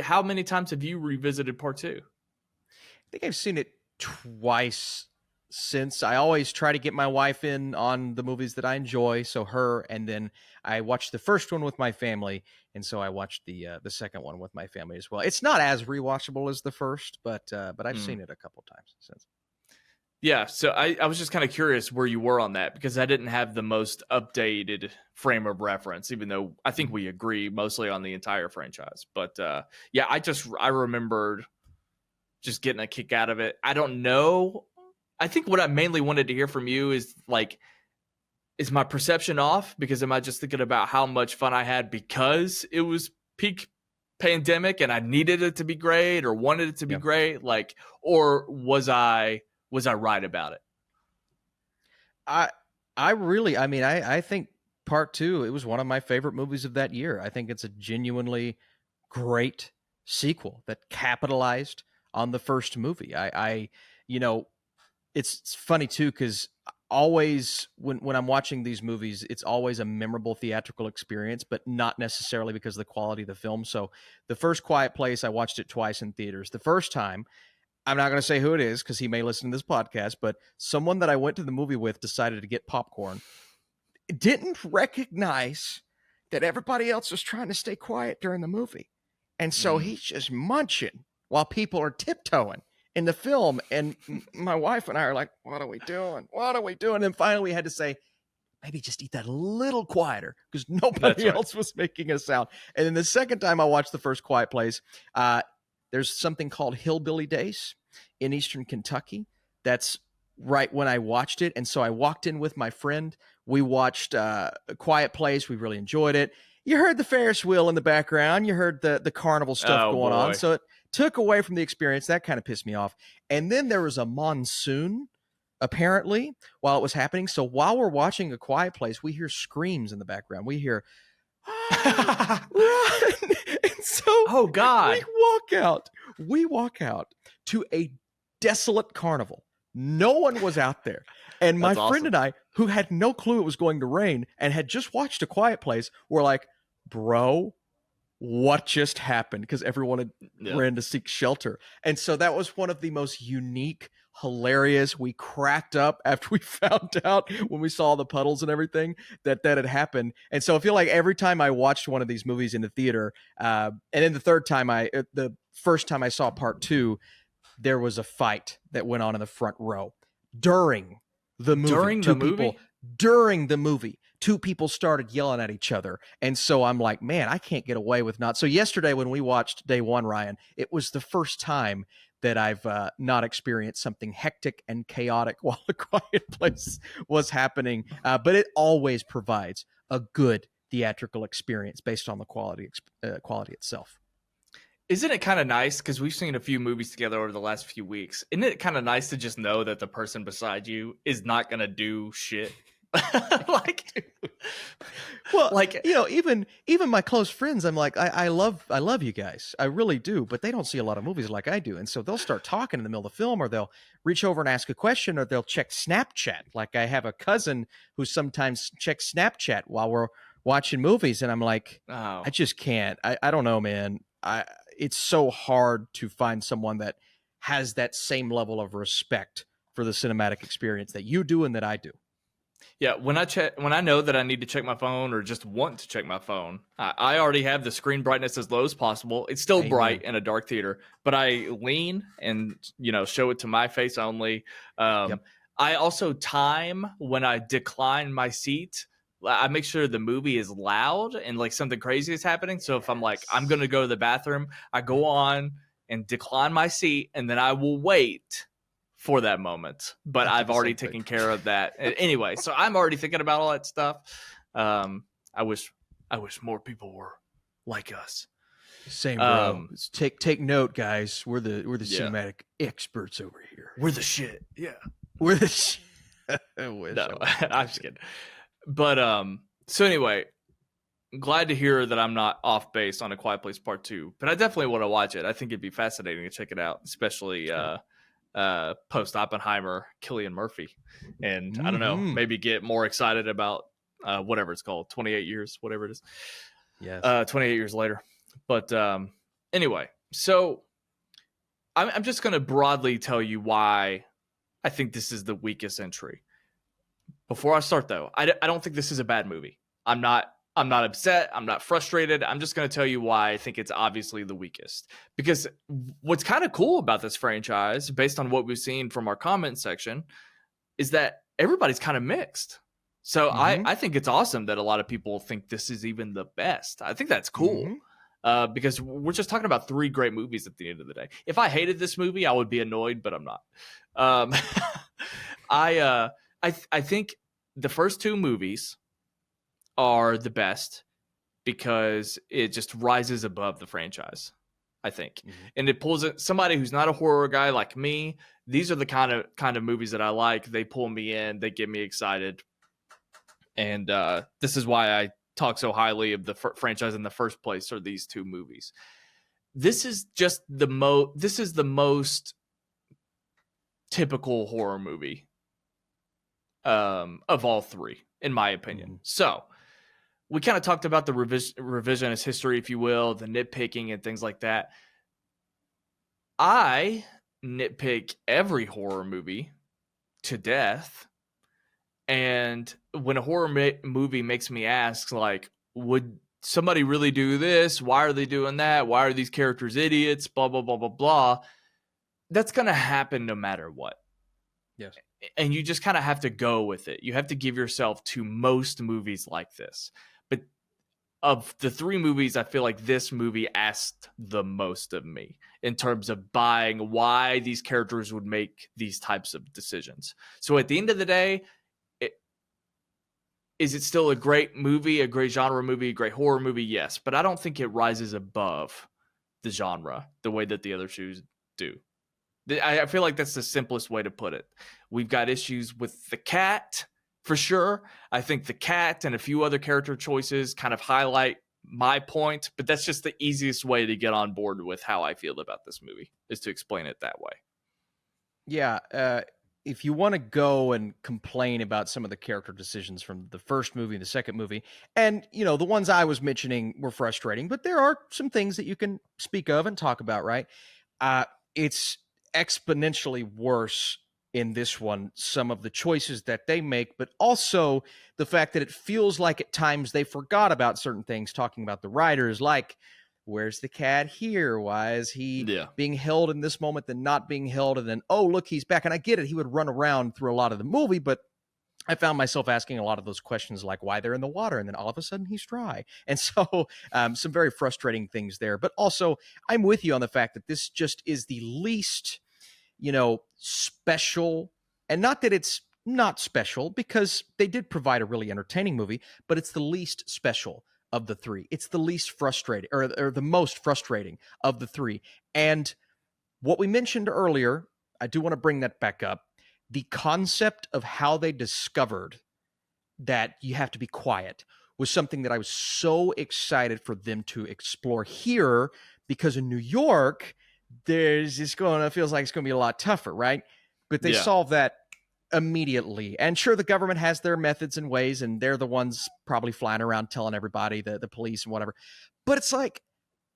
How many times have you revisited Part 2? I think I've seen it twice since. I always try to get my wife in on the movies that I enjoy, so her, and then I watched the first one with my family, and so I watched the second one with my family as well. It's not as rewatchable as the first, but I've seen it a couple times since. Yeah, so I was just kind of curious where you were on that, because I didn't have the most updated frame of reference, even though I think we agree mostly on the entire franchise. But yeah, I remembered just getting a kick out of it. I don't know. I think what I mainly wanted to hear from you is like, is my perception off? Because am I just thinking about how much fun I had because it was peak pandemic and I needed it to be great or wanted it to be great? Like, or was I right about it? I think Part 2, it was one of my favorite movies of that year. I think it's a genuinely great sequel that capitalized on the first movie. It's funny too, because always when I'm watching these movies, it's always a memorable theatrical experience, but not necessarily because of the quality of the film. So the first Quiet Place, I watched it twice in theaters. The first time, I'm not going to say who it is because he may listen to this podcast, but someone that I went to the movie with decided to get popcorn, didn't recognize that everybody else was trying to stay quiet during the movie. And so he's just munching while people are tiptoeing in the film. And my wife and I are like, what are we doing? What are we doing? And finally we had to say, maybe just eat that a little quieter, because nobody else was making a sound. And then the second time I watched the first Quiet Place, there's something called Hillbilly Days in Eastern Kentucky. That's right when I watched it. And so I walked in with my friend. We watched A Quiet Place. We really enjoyed it. You heard the Ferris wheel in the background. You heard the carnival stuff going on. So it took away from the experience. That kind of pissed me off. And then there was a monsoon, apparently, while it was happening. So while we're watching A Quiet Place, we hear screams in the background. We hear, run! And so oh God, we walk out to a desolate carnival. No one was out there. And my friend and I, who had no clue it was going to rain and had just watched A Quiet Place, were like, bro, what just happened? Because everyone had ran to seek shelter. And so that was one of the most unique, hilarious. We cracked up after we found out, when we saw the puddles and everything, that had happened. And so I feel like every time I watched one of these movies in the theater, and then the first time I saw Part 2, there was a fight that went on in the front row during the movie. During the movie, two people started yelling at each other. And so I'm like, man, I can't get away with not. So yesterday when we watched day one, Ryan, it was the first time that I've not experienced something hectic and chaotic while A Quiet Place was happening. But it always provides a good theatrical experience based on the quality itself. Isn't it kind of nice, because we've seen a few movies together over the last few weeks, isn't it kind of nice to just know that the person beside you is not going to do shit? Even my close friends, I'm like, I love you guys. I really do, but they don't see a lot of movies like I do. And so they'll start talking in the middle of the film, or they'll reach over and ask a question, or they'll check Snapchat. Like I have a cousin who sometimes checks Snapchat while we're watching movies. And I'm like, I just can't. I don't know, man. it's so hard to find someone that has that same level of respect for the cinematic experience that you do and that I do. Yeah, when I know that I need to check my phone or just want to check my phone, I already have the screen brightness as low as possible. It's still bright in a dark theater, but I lean and show it to my face only. Yep. I also time when I decline my seat. I make sure the movie is loud and like something crazy is happening. So if I'm like I'm gonna go to the bathroom, I go on and decline my seat, and then I will wait for that moment, but I've already taken care of that anyway. So I'm already thinking about all that stuff. I wish more people were like us. Same, bro. Take note, guys. We're the cinematic experts over here. We're the shit. Yeah, we're the shit. No, I'm just kidding. But so anyway, glad to hear that I'm not off base on A Quiet Place Part 2. But I definitely want to watch it. I think it'd be fascinating to check it out, especially post Oppenheimer, Cillian Murphy, and I don't know, maybe get more excited about whatever it's called, 28 years, whatever it is. Yes. 28 years later. But anyway, so I'm just going to broadly tell you why I think this is the weakest entry. Before I start, though, I don't think this is a bad movie. I'm not upset. I'm not frustrated. I'm just going to tell you why I think it's obviously the weakest. Because what's kind of cool about this franchise, based on what we've seen from our comment section, is that everybody's kind of mixed. So I think it's awesome that a lot of people think this is even the best. I think that's cool. Because we're just talking about 3 great movies at the end of the day. If I hated this movie, I would be annoyed, but I'm not. I think the first 2 movies are the best because it just rises above the franchise, I think. And it pulls it, somebody who's not a horror guy like me. These are the kind of movies that I like. They pull me in, they get me excited. And this is why I talk so highly of the franchise in the first place, are these 2 movies. This is just the most typical horror movie of all 3, in my opinion. So we kind of talked about the revisionist history, if you will, the nitpicking and things like that. I nitpick every horror movie to death. And when a horror movie makes me ask, like, would somebody really do this? Why are they doing that? Why are these characters idiots? Blah, blah, blah, blah, blah. That's going to happen no matter what. Yes. And you just kind of have to go with it. You have to give yourself to most movies like this. But of the 3 movies, I feel like this movie asked the most of me in terms of buying why these characters would make these types of decisions. So at the end of the day, is it still a great movie, a great genre movie, a great horror movie? Yes. But I don't think it rises above the genre the way that the other 2 do. I feel like that's the simplest way to put it. We've got issues with the cat, for sure. I think the cat and a few other character choices kind of highlight my point, but that's just the easiest way to get on board with how I feel about this movie, is to explain it that way. Yeah, if you want to go and complain about some of the character decisions from the first movie and the second movie, and, the ones I was mentioning were frustrating, but there are some things that you can speak of and talk about, right? It's exponentially worse in this one, some of the choices that they make, but also the fact that it feels like at times they forgot about certain things, talking about the writers, like, where's the cat here? Why is he being held in this moment and not being held? And then, oh, look, he's back. And I get it. He would run around through a lot of the movie, but I found myself asking a lot of those questions, like why they're in the water, and then all of a sudden he's dry. And so some very frustrating things there. But also, I'm with you on the fact that this just is the least, special. And not that it's not special, because they did provide a really entertaining movie, but it's the least special of the 3. It's the least frustrating, or the most frustrating of the 3. And what we mentioned earlier, I do want to bring that back up. The concept of how they discovered that you have to be quiet was something that I was so excited for them to explore here, because in New York, feels like it's going to be a lot tougher, right? But they solve that immediately. And sure, the government has their methods and ways, and they're the ones probably flying around telling everybody, the police and whatever. But it's like,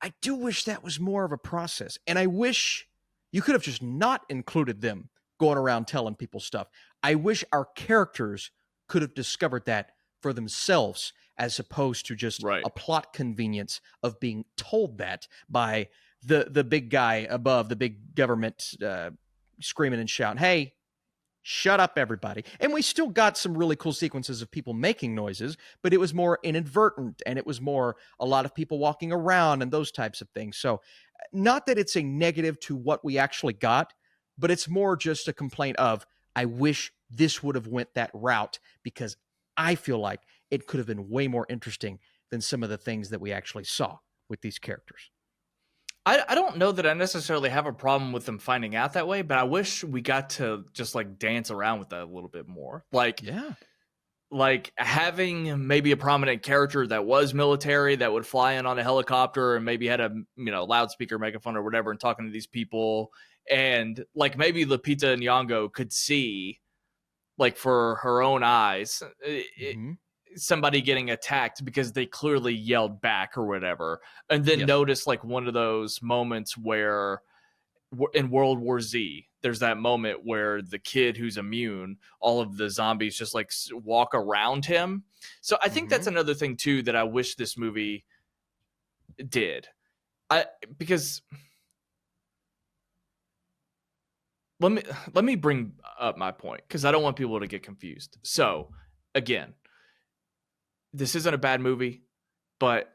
I do wish that was more of a process. And I wish you could have just not included them going around telling people stuff. I wish our characters could have discovered that for themselves, as opposed to just Right. a plot convenience of being told that by the big guy above, the big government screaming and shouting, hey, shut up, everybody. And we still got some really cool sequences of people making noises, but it was more inadvertent, and it was more a lot of people walking around and those types of things. So not that it's a negative to what we actually got, but it's more just a complaint of, I wish this would have went that route, because I feel like it could have been way more interesting than some of the things that we actually saw with these characters. I don't know that I necessarily have a problem with them finding out that way, but I wish we got to just like dance around with that a little bit more. Like, Yeah. like having maybe a prominent character that was military that would fly in on a helicopter and maybe had a loudspeaker megaphone or whatever and talking to these people, and like maybe Lupita Nyong'o could see like for her own eyes somebody getting attacked because they clearly yelled back or whatever, and then notice like one of those moments where in World War Z, there's that moment where the kid who's immune, all of the zombies just like walk around him. So I think that's another thing too that I wish this movie did. Because let me bring up my point, because I don't want people to get confused. So again, this isn't a bad movie, but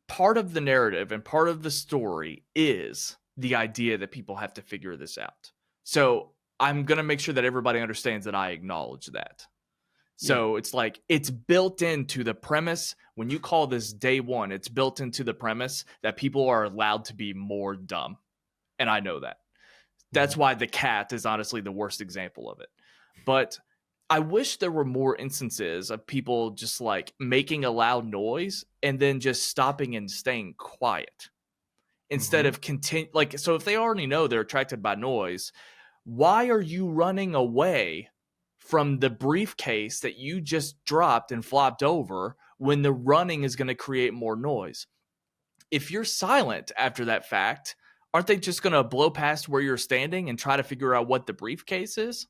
part of the narrative and part of the story is the idea that people have to figure this out. So I'm going to make sure that everybody understands that I acknowledge that. So it's like, it's built into the premise. When you call this day one, it's built into the premise that people are allowed to be more dumb. And I know that. That's why the cat is honestly the worst example of it. But I wish there were more instances of people just like making a loud noise and then just stopping and staying quiet instead of continue. Like, so if they already know they're attracted by noise, why are you running away from the briefcase that you just dropped and flopped over when the running is going to create more noise? If you're silent after that fact, aren't they just going to blow past where you're standing and try to figure out what the briefcase is?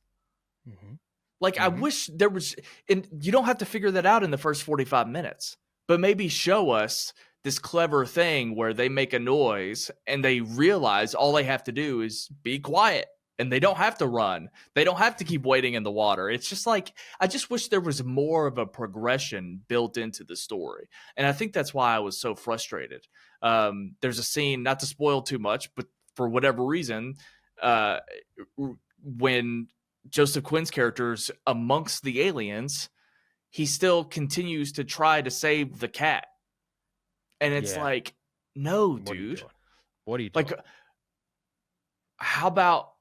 Like, I wish there was, and you don't have to figure that out in the first 45 minutes, but maybe show us this clever thing where they make a noise and they realize all they have to do is be quiet and they don't have to run. They don't have to keep waiting in the water. It's just like, I just wish there was more of a progression built into the story. And I think that's why I was so frustrated. There's a scene, not to spoil too much, but for whatever reason, when Joseph Quinn's character's amongst the aliens, he still continues to try to save the cat. And it's like, no, dude. What are you doing? Like, how about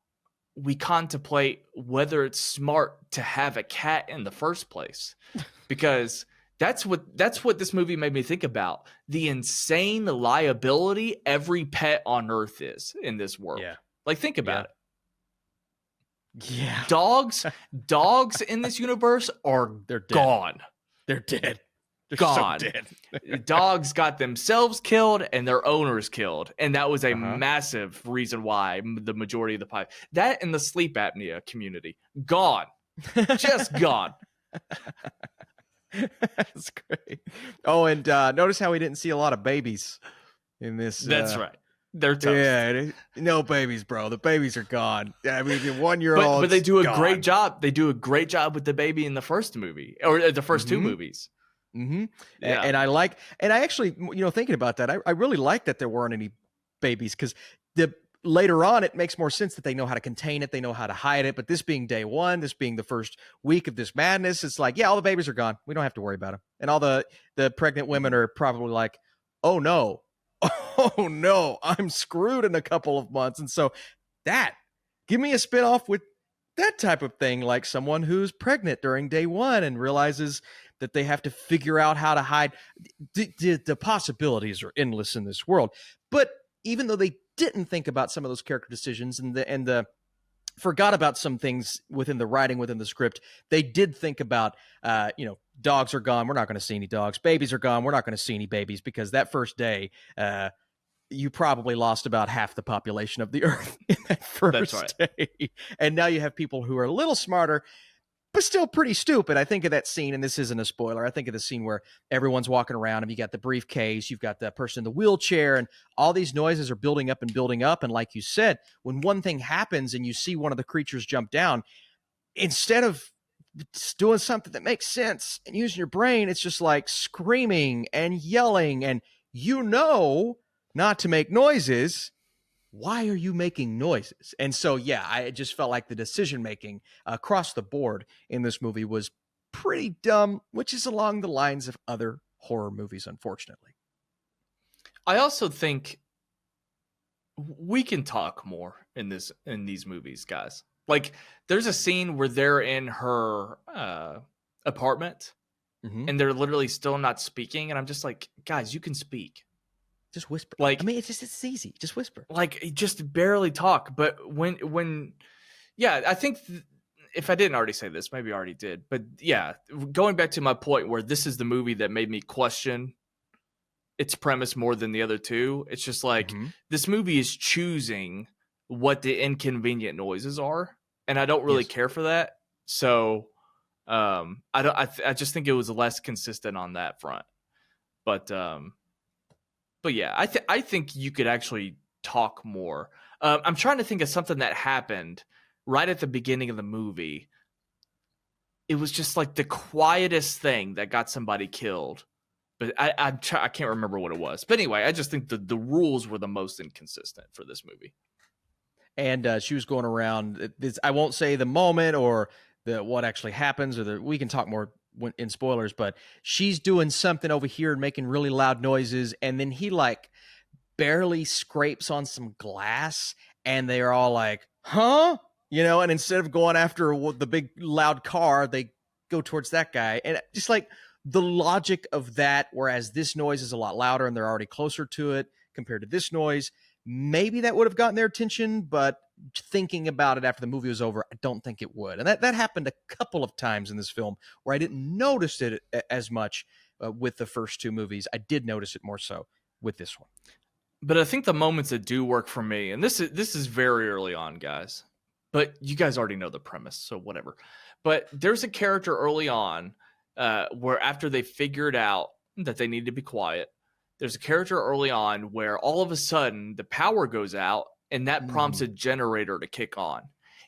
we contemplate whether it's smart to have a cat in the first place? Because that's what this movie made me think about. The insane liability every pet on Earth is in this world. Yeah. Like, think about it. Yeah. Dogs in this universe they're gone. They're dead. They're gone. So dead. Dogs got themselves killed and their owners killed. And that was a massive reason why the majority of the pipe. That and the sleep apnea community. Gone. Just gone. That's great. Oh, and notice how we didn't see a lot of babies in this. That's right. They're toast. Yeah, no babies, bro. The babiys are gone. I mean, the 1-year-old. But they do a great job. They do a great job with the baby in the first movie, or the first two movies. Yeah. And I actually, thinking about that, I really like that there weren't any babies, because later on, it makes more sense that they know how to contain it. They know how to hide it. But this being day one, this being the first week of this madness, it's like, yeah, all the babies are gone. We don't have to worry about them. And all the pregnant women are probably like, oh no, I'm screwed in a couple of months. And so give me a spinoff with that type of thing, like someone who's pregnant during day one and realizes that they have to figure out how to hide. The possibilities are endless in this world. But even though they didn't think about some of those character decisions and forgot about some things within the writing, within the script, they did think about, dogs are gone. We're not going to see any dogs. Babies are gone. We're not going to see any babies, because that first day, you probably lost about half the population of the earth in that That's first right. day. And now you have people who are a little smarter, but still pretty stupid. I think of that scene, and this isn't a spoiler. I think of the scene where everyone's walking around, and you got the briefcase, you've got that person in the wheelchair, and all these noises are building up and building up. And like you said, when one thing happens and you see one of the creatures jump down, instead of doing something that makes sense and using your brain, it's just like screaming and yelling, and not to make noises. Why are you making noises? And so, yeah, I just felt like the decision making across the board in this movie was pretty dumb, which is along the lines of other horror movies, unfortunately. I also think we can talk more in these movies, guys. Like, there's a scene where they're in her apartment, and they're literally still not speaking, and I'm just like, guys, you can speak. Just whisper. Like, I mean, it's easy. Just whisper. Like, just barely talk. But when yeah, I think if I didn't already say this, maybe I already did. But yeah, going back to my point where this is the movie that made me question its premise more than the other two. It's just like, this movie is choosing what the inconvenient noises are, and I don't really care for that. So I just think it was less consistent on that front. But yeah, I think you could actually talk more. I'm trying to think of something that happened right at the beginning of the movie. It was just like the quietest thing that got somebody killed, but I can't remember what it was. But anyway, I just think the rules were the most inconsistent for this movie. And she was going around. I won't say the moment or what actually happens, or we can talk more in spoilers, but she's doing something over here and making really loud noises, and then he like barely scrapes on some glass, and they're all like, huh? And instead of going after the big loud car, they go towards that guy. And just like the logic of that, whereas this noise is a lot louder and they're already closer to it compared to this noise, maybe that would have gotten their attention, but thinking about it after the movie was over, I don't think it would. And that happened a couple of times in this film where I didn't notice it as much with the first two movies. I did notice it more so with this one. But I think the moments that do work for me, and this is very early on, guys, but you guys already know the premise, so whatever. But there's a character early on where after they figured out that they need to be quiet, there's a character early on where all of a sudden the power goes out, and that prompts a generator to kick on.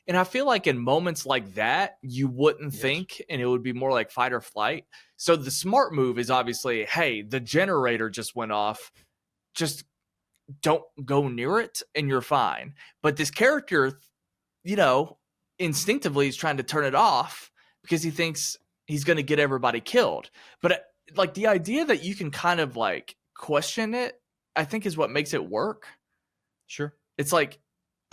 And I feel like in moments like that, you wouldn't think, and it would be more like fight or flight. So the smart move is obviously, hey, the generator just went off. Just don't go near it and you're fine. But this character, instinctively is trying to turn it off because he thinks he's going to get everybody killed. But like the idea that you can kind of like question it, I think is what makes it work. Sure. It's like,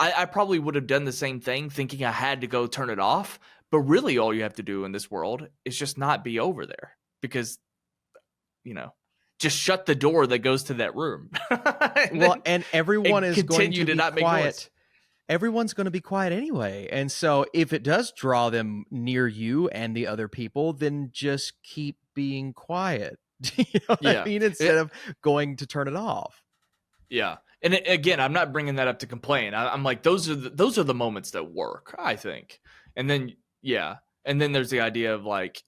I probably would have done the same thing thinking I had to go turn it off. But really all you have to do in this world is just not be over there because, just shut the door that goes to that room. and everyone is going to be not quiet. Everyone's going to be quiet anyway. And so if it does draw them near you and the other people, then just keep being quiet. I mean? Instead of going to turn it off. Yeah. And again, I'm not bringing that up to complain. I'm like, those are the moments that work, I think. And then, and then there's the idea of like,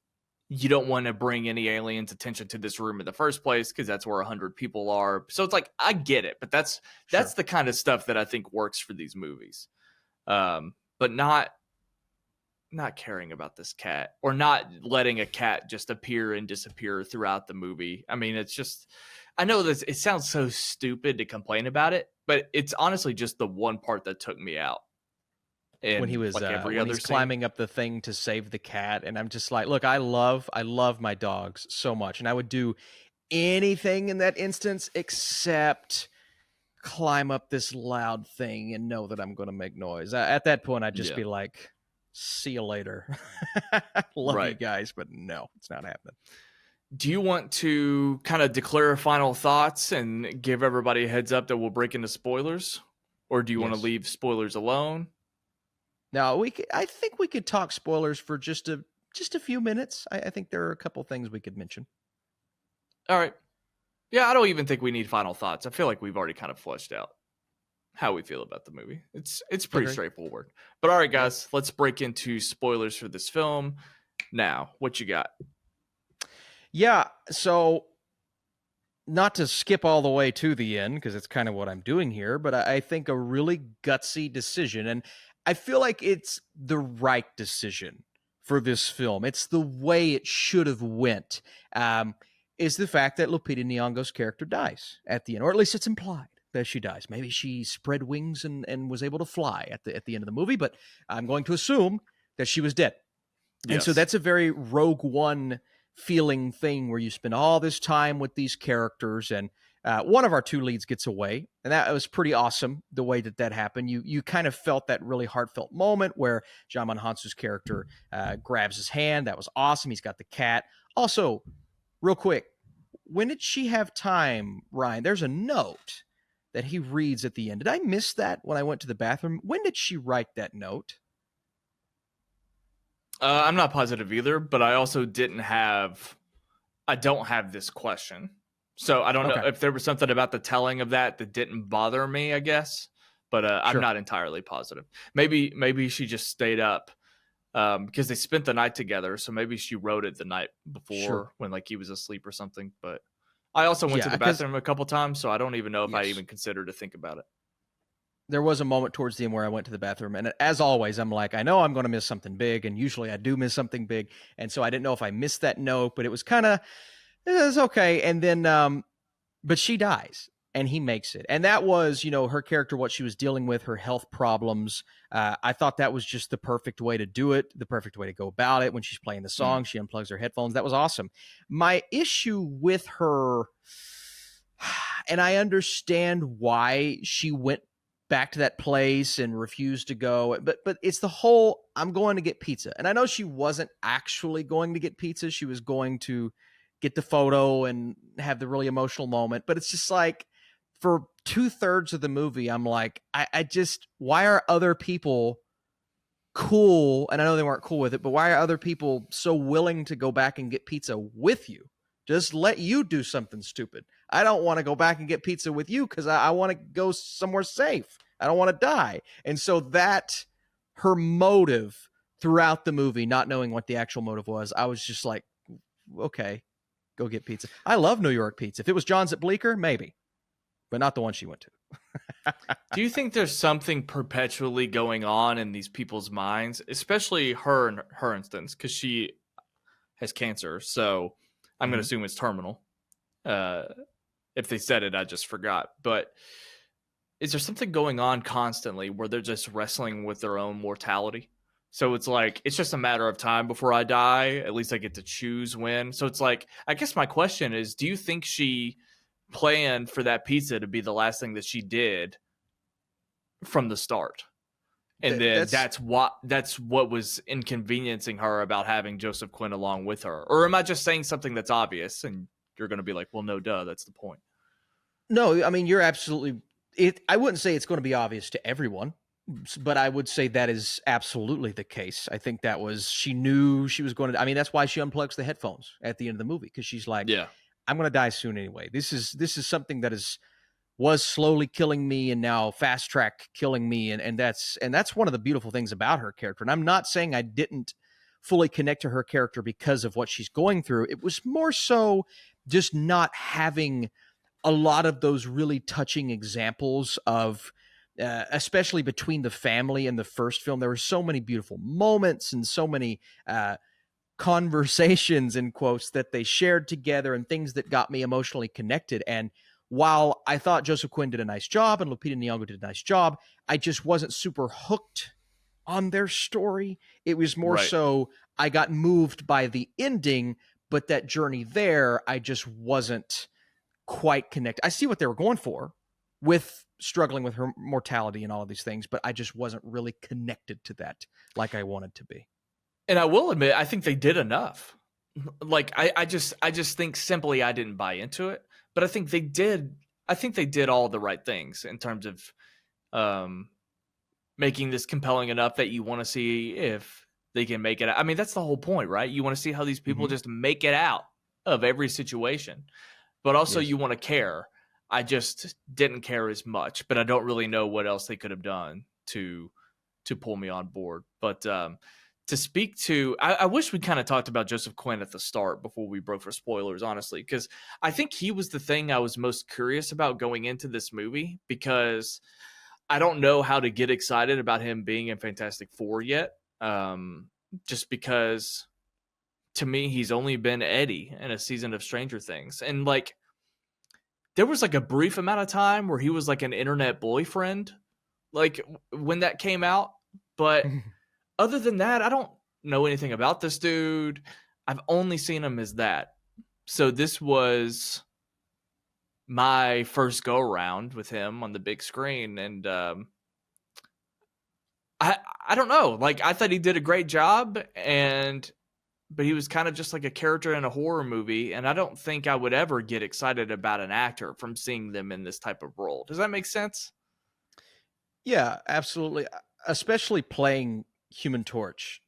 you don't want to bring any aliens' attention to this room in the first place because that's where 100 people are. So it's like, I get it, but that's the kind of stuff that I think works for these movies. But not caring about this cat or not letting a cat just appear and disappear throughout the movie. I mean, it's just, I know this, it sounds so stupid to complain about it, but it's honestly just the one part that took me out. And when he was like when he's climbing up the thing to save the cat, and I'm just like, look, I love my dogs so much, and I would do anything in that instance except climb up this loud thing and know that I'm going to make noise. At that point, I'd just be like, see you later. Love you guys, but no, it's not happening. Do you want to kind of declare final thoughts and give everybody a heads up that we'll break into spoilers, or do you want to leave spoilers alone? No, I think we could talk spoilers for just just a few minutes. I think there are a couple things we could mention. All right. Yeah, I don't even think we need final thoughts. I feel like we've already kind of fleshed out how we feel about the movie. It's pretty Agreed. straightforward. But all right, Yeah. guys, let's break into spoilers for this film. Now, what you got? Yeah. So not to skip all the way to the end, because it's kind of what I'm doing here, but I think a really gutsy decision, and I feel like it's the right decision for this film. It's the way it should have went. Is the fact that Lupita Nyong'o's character dies at the end, or at least it's implied that she dies. Maybe she spread wings and was able to fly at the end of the movie, but I'm going to assume that she was dead. And so Yes. that's a very Rogue One feeling thing where you spend all this time with these characters, and one of our two leads gets away, and that was pretty awesome the way that happened. You kind of felt that really heartfelt moment where Djimon Hounsou's character grabs his hand. That was awesome. He's got the cat. Also, real quick, when did she have time, Ryan? There's a note that he reads at the end. Did I miss that when I went to the bathroom? When did she write that note? I'm not positive either, but I also don't have this question. So I don't know Okay. if there was something about the telling of that didn't bother me, I guess. But I'm Sure. not entirely positive. Maybe she just stayed up because they spent the night together. So maybe she wrote it the night before Sure. when like he was asleep or something. But I also went to Yeah, the because bathroom a couple times, so I don't even know if I yes, even considered to think about it. there was a moment towards the end where I went to the bathroom, and as always, I'm like, I know I'm going to miss something big, and usually I do miss something big, and so I didn't know if I missed that note, but it was kind of, it's okay. And then, but she dies, and he makes it, and that was, her character, what she was dealing with, her health problems. I thought that was just the perfect way to do it, the perfect way to go about it. When she's playing the Mm. song, she unplugs her headphones. That was awesome. My issue with her, and I understand why she went back to that place and refused to go, but it's the whole, I'm going to get pizza. And I know she wasn't actually going to get pizza. She was going to get the photo and have the really emotional moment. But it's just like, for 2/3 of the movie, I'm like, I just, why are other people cool? And I know they weren't cool with it, but why are other people so willing to go back and get pizza with you? Just let you do something stupid. I don't want to go back and get pizza with you because I want to go somewhere safe. I don't want to die. And so that, her motive throughout the movie, not knowing what the actual motive was, I was just like, okay, go get pizza. I love New York pizza. If it was John's at Bleecker, maybe, but not the one she went to. Do you think there's something perpetually going on in these people's minds, especially her in her instance, because she has cancer? So I'm going to assume it's terminal. If they said it, I just forgot. But is there something going on constantly where they're just wrestling with their own mortality? So it's like, it's just a matter of time before I die. At least I get to choose when. So it's like, I guess my question is, do you think she planned for that pizza to be the last thing that she did from the start? And then That's that's what was inconveniencing her about having Joseph Quinn along with her. Or am I just saying something that's obvious and you're going to be like, well, no, duh, that's the point. No, I mean, you're absolutely it. I wouldn't say it's going to be obvious to everyone, but I would say that is absolutely the case. I think that was, she knew she was going to, I mean, that's why she unplugs the headphones at the end of the movie, because she's like, Yeah. I'm going to die soon anyway. This is something that was slowly killing me and now fast track killing me. And that's one of the beautiful things about her character. And I'm not saying I didn't fully connect to her character because of what she's going through. It was more so just not having a lot of those really touching examples of, especially between the family and the first film. There were so many beautiful moments and so many conversations, in quotes, that they shared together and things that got me emotionally connected. And while I thought Joseph Quinn did a nice job and Lupita Nyong'o did a nice job, I just wasn't super hooked on their story. It was more Right. so I got moved by the ending, but that journey there, I just wasn't quite connected. I see what they were going for with struggling with her mortality and all of these things, but I just wasn't really connected to that like I wanted to be. And I will admit, I think they did enough. Like I just think simply I didn't buy into it, but I think they did. I think they did all the right things in terms of making this compelling enough that you want to see if they can make it. I mean, that's the whole point, right? You want to see how these people Mhm. just make it out of every situation, but also Yes. you want to care. I just didn't care as much, but I don't really know what else they could have done to pull me on board. But to speak to, I wish we kind of talked about Joseph Quinn at the start before we broke for spoilers, honestly, because I think he was the thing I was most curious about going into this movie, because I don't know how to get excited about him being in Fantastic Four yet. Just because to me, he's only been Eddie in a season of Stranger Things. And like, there was like a brief amount of time where he was like an internet boyfriend, like when that came out. But other than that, I don't know anything about this dude. I've only seen him as that. So this was my first go around with him on the big screen. And I don't know. Like, I thought he did a great job, but he was kind of just like a character in a horror movie, and I don't think I would ever get excited about an actor from seeing them in this type of role. Does that make sense? Yeah, absolutely. Especially playing Human Torch,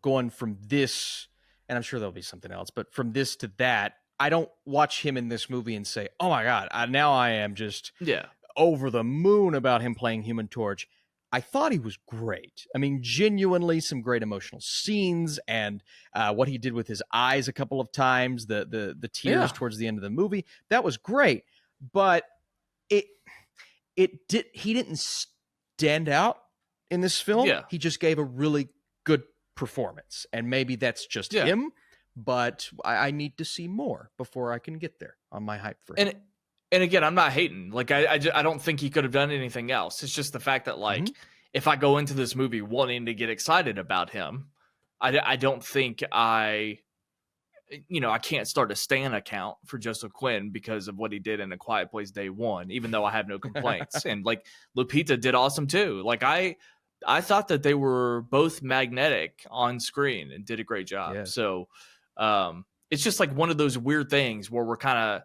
going from this, and I'm sure there'll be something else, but from this to that, I don't watch him in this movie and say, oh my God, now I am just Yeah. over the moon about him playing Human Torch. I thought he was great. I mean, genuinely some great emotional scenes, and what he did with his eyes a couple of times, the tears Yeah. towards the end of the movie, that was great. But it he didn't stand out in this film. Yeah. He just gave a really good performance, and maybe that's just Yeah. him. But I need to see more before I can get there on my hype for him. And again, I'm not hating. Like, I don't think he could have done anything else. It's just the fact that, like, if I go into this movie wanting to get excited about him, I don't think I can't start a Stan account for Joseph Quinn because of what he did in A Quiet Place Day One, even though I have no complaints. And like, Lupita did awesome too. Like, I thought that they were both magnetic on screen and did a great job. Yes. So it's just like one of those weird things where we're kind of,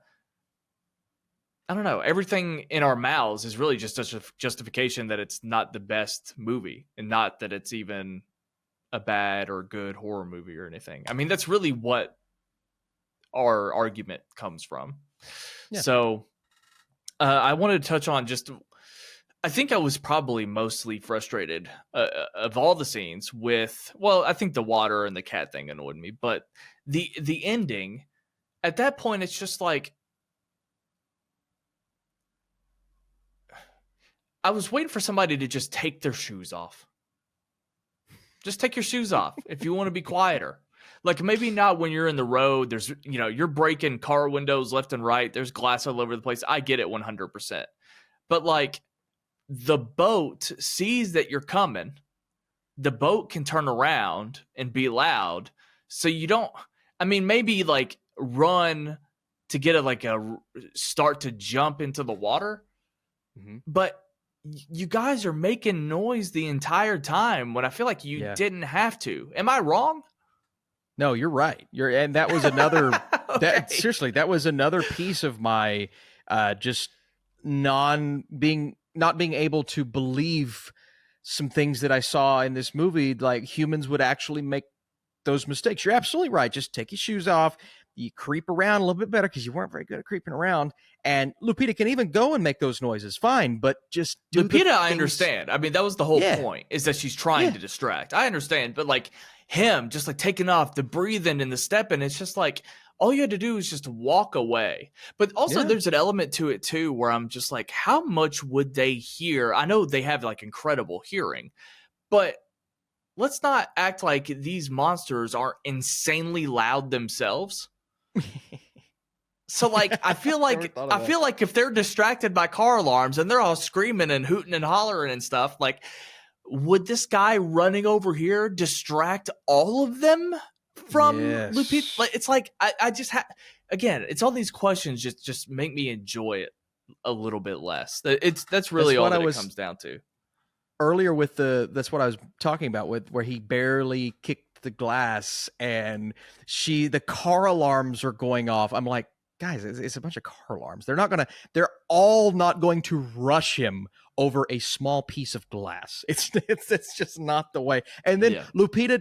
I don't know, everything in our mouths is really just such a justification that it's not the best movie, and not that it's even a bad or good horror movie or anything. I mean, that's really what our argument comes from. Yeah. So I wanted to touch on just, I think I was probably mostly frustrated of all the scenes with, well, I think the water and the cat thing annoyed me, but the ending, at that point, it's just like, I was waiting for somebody to just take their shoes off. Just take your shoes off if you want to be quieter. Like, maybe not when you're in the road. There's, you're breaking car windows left and right. There's glass all over the place. I get it 100%. But like, the boat sees that you're coming. The boat can turn around and be loud. So you don't, I mean, maybe like run to get a start to jump into the water. But you guys are making noise the entire time when I feel like you didn't have to. Am I wrong? No, you're right. And that was another seriously, that was another piece of my just not being able to believe some things that I saw in this movie. Like, humans would actually make those mistakes. You're absolutely right. Just take your shoes off. You creep around a little bit better because you weren't very good at creeping around. And Lupita can even go and make those noises, fine, but just do Lupita, I understand. I mean, that was the whole point, is that she's trying to distract. I understand, but like, him just like taking off, the breathing and the stepping, it's just like, all you had to do is just walk away. But also there's an element to it too where I'm just like, how much would they hear? I know they have like incredible hearing, but let's not act like these monsters are insanely loud themselves. So like, I feel like if they're distracted by car alarms and they're all screaming and hooting and hollering and stuff, like, would this guy running over here distract all of them from Lupita? Like, it's like, I just again, it's all these questions just make me enjoy it a little bit less. That's really all that it comes down to. Earlier with that's what I was talking about with where he barely kicked the glass and the car alarms are going off. I'm like, guys, it's a bunch of car alarms. They're all not going to rush him over a small piece of glass. It's just not the way. And then Lupita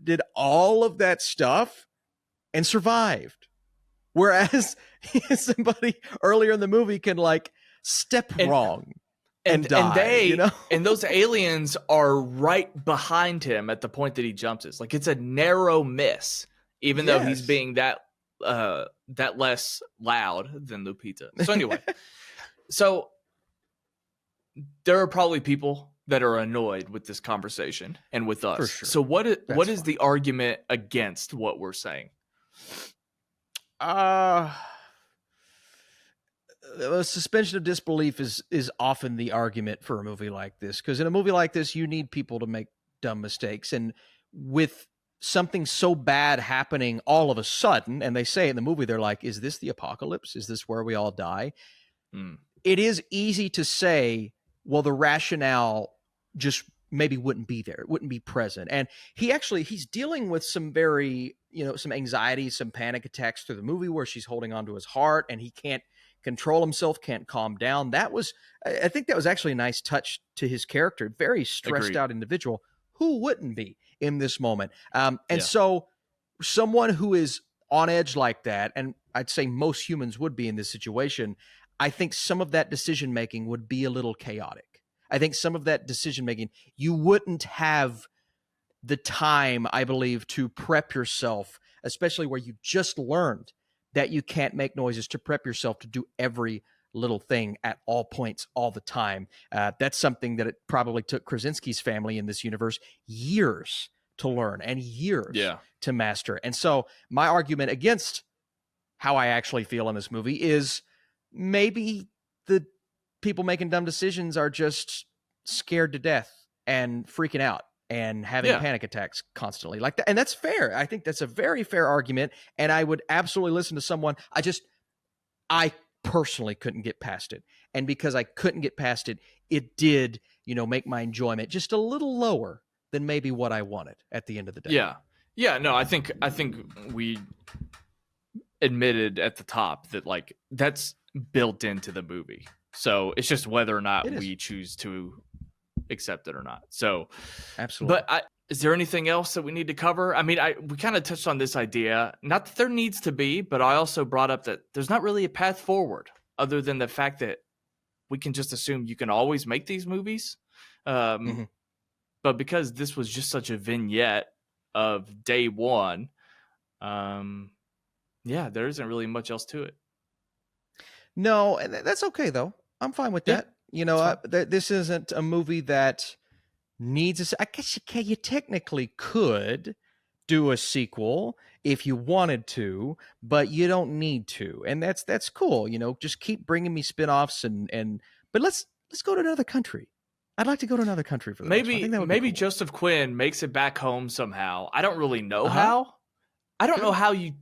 did all of that stuff and survived. Whereas somebody earlier in the movie can like step wrong and die, and those aliens are right behind him at the point that he jumps. It's like it's a narrow miss, even though he's being that less loud than Lupita. So anyway, so there are probably people that are annoyed with this conversation and with us. For sure. So what is the argument against what we're saying? Suspension of disbelief is often the argument for a movie like this, because in a movie like this, you need people to make dumb mistakes, and with something so bad happening all of a sudden, and they say in the movie, they're like, "Is this the apocalypse? Is this where we all die?" It is easy to say, well, the rationale just maybe wouldn't be there. It wouldn't be present. And he's dealing with some very, some anxiety, some panic attacks through the movie where she's holding onto his heart and he can't control himself, can't calm down. I think that was actually a nice touch to his character. Very stressed out individual. Who wouldn't be in this moment? So someone who is on edge like that, and I'd say most humans would be in this situation, I think some of that decision-making would be a little chaotic. I think some of that decision-making, you wouldn't have the time, I believe, to prep yourself, especially where you just learned that you can't make noises, to prep yourself to do every little thing at all points all the time. That's something that it probably took Krasinski's family in this universe years to learn and years to master. And so my argument against how I actually feel in this movie is maybe the people making dumb decisions are just scared to death and freaking out and having panic attacks constantly like that. And that's fair. I think that's a very fair argument. And I would absolutely listen to someone. I personally couldn't get past it. And because I couldn't get past it, it did, make my enjoyment just a little lower than maybe what I wanted at the end of the day. Yeah. Yeah. No, I think we admitted at the top that like that's built into the movie. So it's just whether or not we choose to accept it or not. So absolutely. But is there anything else that we need to cover? I mean, we kind of touched on this idea, not that there needs to be, but I also brought up that there's not really a path forward other than the fact that we can just assume you can always make these movies. But because this was just such a vignette of day one, there isn't really much else to it. No, and that's okay though. I'm fine with that. This isn't a movie that needs I guess you technically could do a sequel if you wanted to, but you don't need to, and that's cool. Just keep bringing me spinoffs but let's go to another country. I'd like to go to another country for that. Maybe cool. Joseph Quinn makes it back home somehow. I don't really know how. I don't know how you.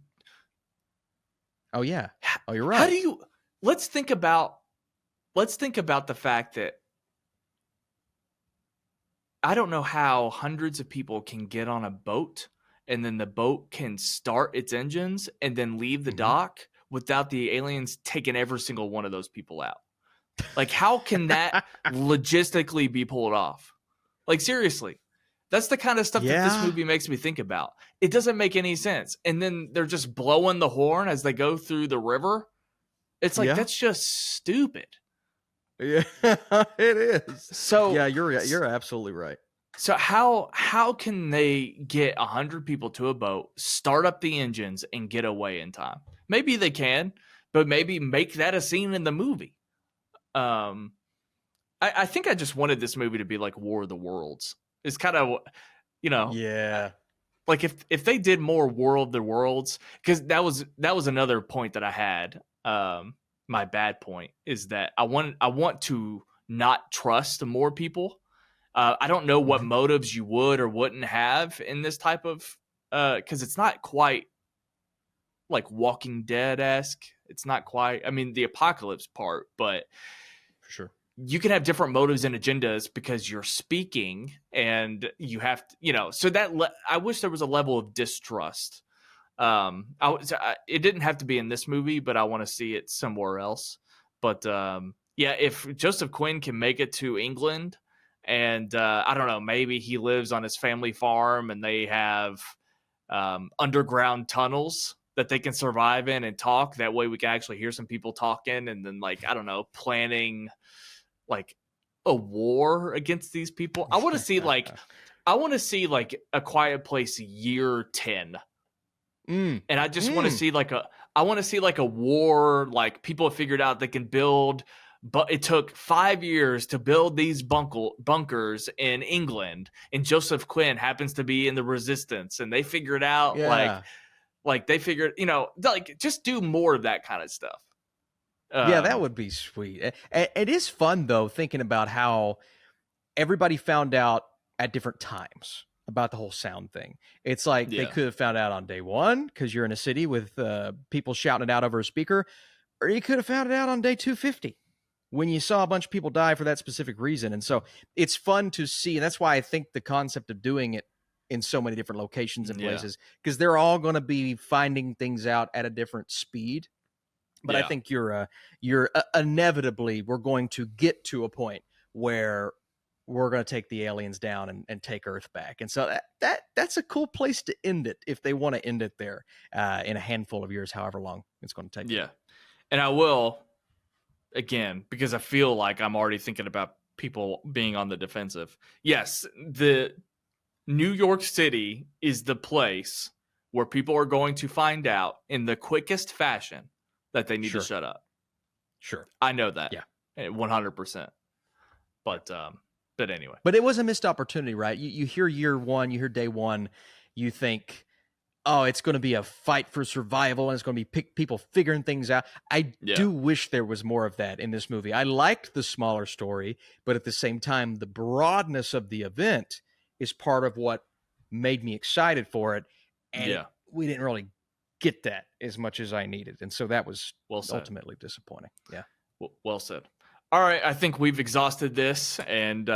Oh yeah. Oh, you're right. How do you? Let's think about the fact that I don't know how hundreds of people can get on a boat and then the boat can start its engines and then leave the dock without the aliens taking every single one of those people out. Like, how can that logistically be pulled off? Like, seriously, that's the kind of stuff that this movie makes me think about. It doesn't make any sense. And then they're just blowing the horn as they go through the river. It's like, that's just stupid. Yeah, it is. So yeah, you're absolutely right. So how can they get 100 people to a boat, start up the engines, and get away in time? Maybe they can, but maybe make that a scene in the movie. I think I just wanted this movie to be like War of the Worlds. It's kind of, like if they did more War of the Worlds, because that was another point that I had. My bad point is that I want to not trust more people. I don't know what motives you would or wouldn't have in this type of, because it's not quite like Walking Dead-esque. It's not quite, I mean, the apocalypse part, but for sure you can have different motives and agendas because you're speaking and you have to, so that I wish there was a level of distrust. It didn't have to be in this movie, but I want to see it somewhere else. But Yeah, if Joseph Quinn can make it to England, and I don't know, maybe he lives on his family farm and they have underground tunnels that they can survive in and talk. That way we can actually hear some people talking, and then, like, I don't know, planning like a war against these people. I want to see like A Quiet Place year 10. Mm. And I just want to see like a war, like people have figured out they can build, but it took 5 years to build these bunkers in England, and Joseph Quinn happens to be in the resistance, and they figured out Yeah. like they figured, like, just do more of that kind of stuff. Yeah, that would be sweet. It is fun, though, thinking about how everybody found out at different times about the whole sound thing. It's like they Yeah. could have found out on day one because you're in a city with people shouting it out over a speaker, or you could have found it out on day 250 when you saw a bunch of people die for that specific reason. And so it's fun to see. And that's why I think the concept of doing it in so many different locations and places, because they're all going to be finding things out at a different speed. But I think you're inevitably, we're going to get to a point where we're going to take the aliens down and take Earth back. And so that's a cool place to end it if they want to end it there in a handful of years, however long it's going to take. Yeah. And I will, again, because I feel like I'm already thinking about people being on the defensive. Yes, the New York City is the place where people are going to find out in the quickest fashion that they need to shut up. Sure. I know that. Yeah. 100%. But anyway. But it was a missed opportunity, right? You hear year one, you hear day one, you think, oh, it's going to be a fight for survival and it's going to be people figuring things out. I do wish there was more of that in this movie. I liked the smaller story, but at the same time, the broadness of the event is part of what made me excited for it. And we didn't really get that as much as I needed. And so that was ultimately disappointing. Yeah. Well said. All right. I think we've exhausted this. And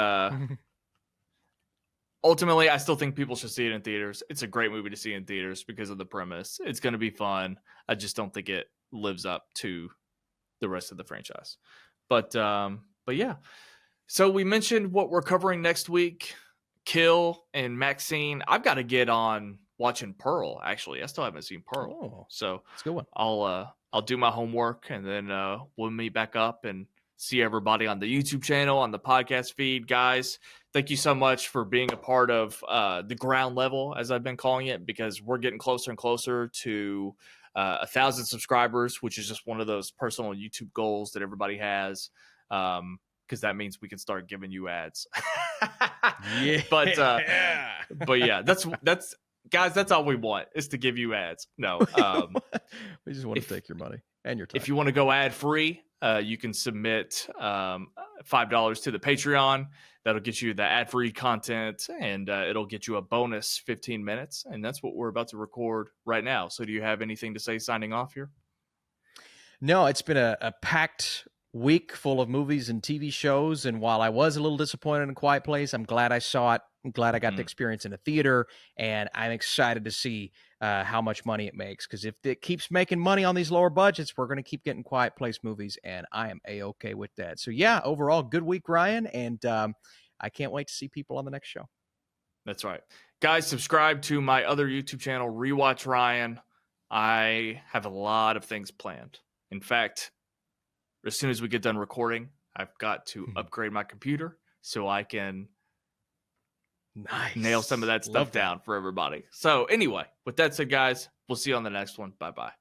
ultimately, I still think people should see it in theaters. It's a great movie to see in theaters because of the premise. It's going to be fun. I just don't think it lives up to the rest of the franchise. But yeah. So we mentioned what we're covering next week. Kill and Maxine. I've got to get on watching Pearl. Actually, I still haven't seen Pearl, so it's a good one. I'll do my homework, and then we'll meet back up and see everybody on the YouTube channel, on the podcast feed. Guys, thank you so much for being a part of the ground level, as I've been calling it, because we're getting closer and closer to 1,000 subscribers, which is just one of those personal YouTube goals that everybody has. Because that means we can start giving you ads. Yeah. But yeah, that's guys, that's all we want is to give you ads. No, we just want to take your money and your time. If you want to go ad free, you can submit $5 to the Patreon. That'll get you the ad free content, and it'll get you a bonus 15 minutes. And that's what we're about to record right now. So do you have anything to say signing off here? No, it's been a packed week full of movies and TV shows. And while I was a little disappointed in A Quiet Place, I'm glad I saw it. I'm glad I got to experience in a theater. And I'm excited to see how much money it makes. Because if it keeps making money on these lower budgets, we're going to keep getting Quiet Place movies. And I am A-okay with that. So yeah, overall, good week, Ryan. And I can't wait to see people on the next show. That's right. Guys, subscribe to my other YouTube channel, Rewatch Ryan. I have a lot of things planned. In fact, as soon as we get done recording, I've got to upgrade my computer so I can nail some of that stuff down for everybody. So anyway, with that said, guys, we'll see you on the next one. Bye-bye.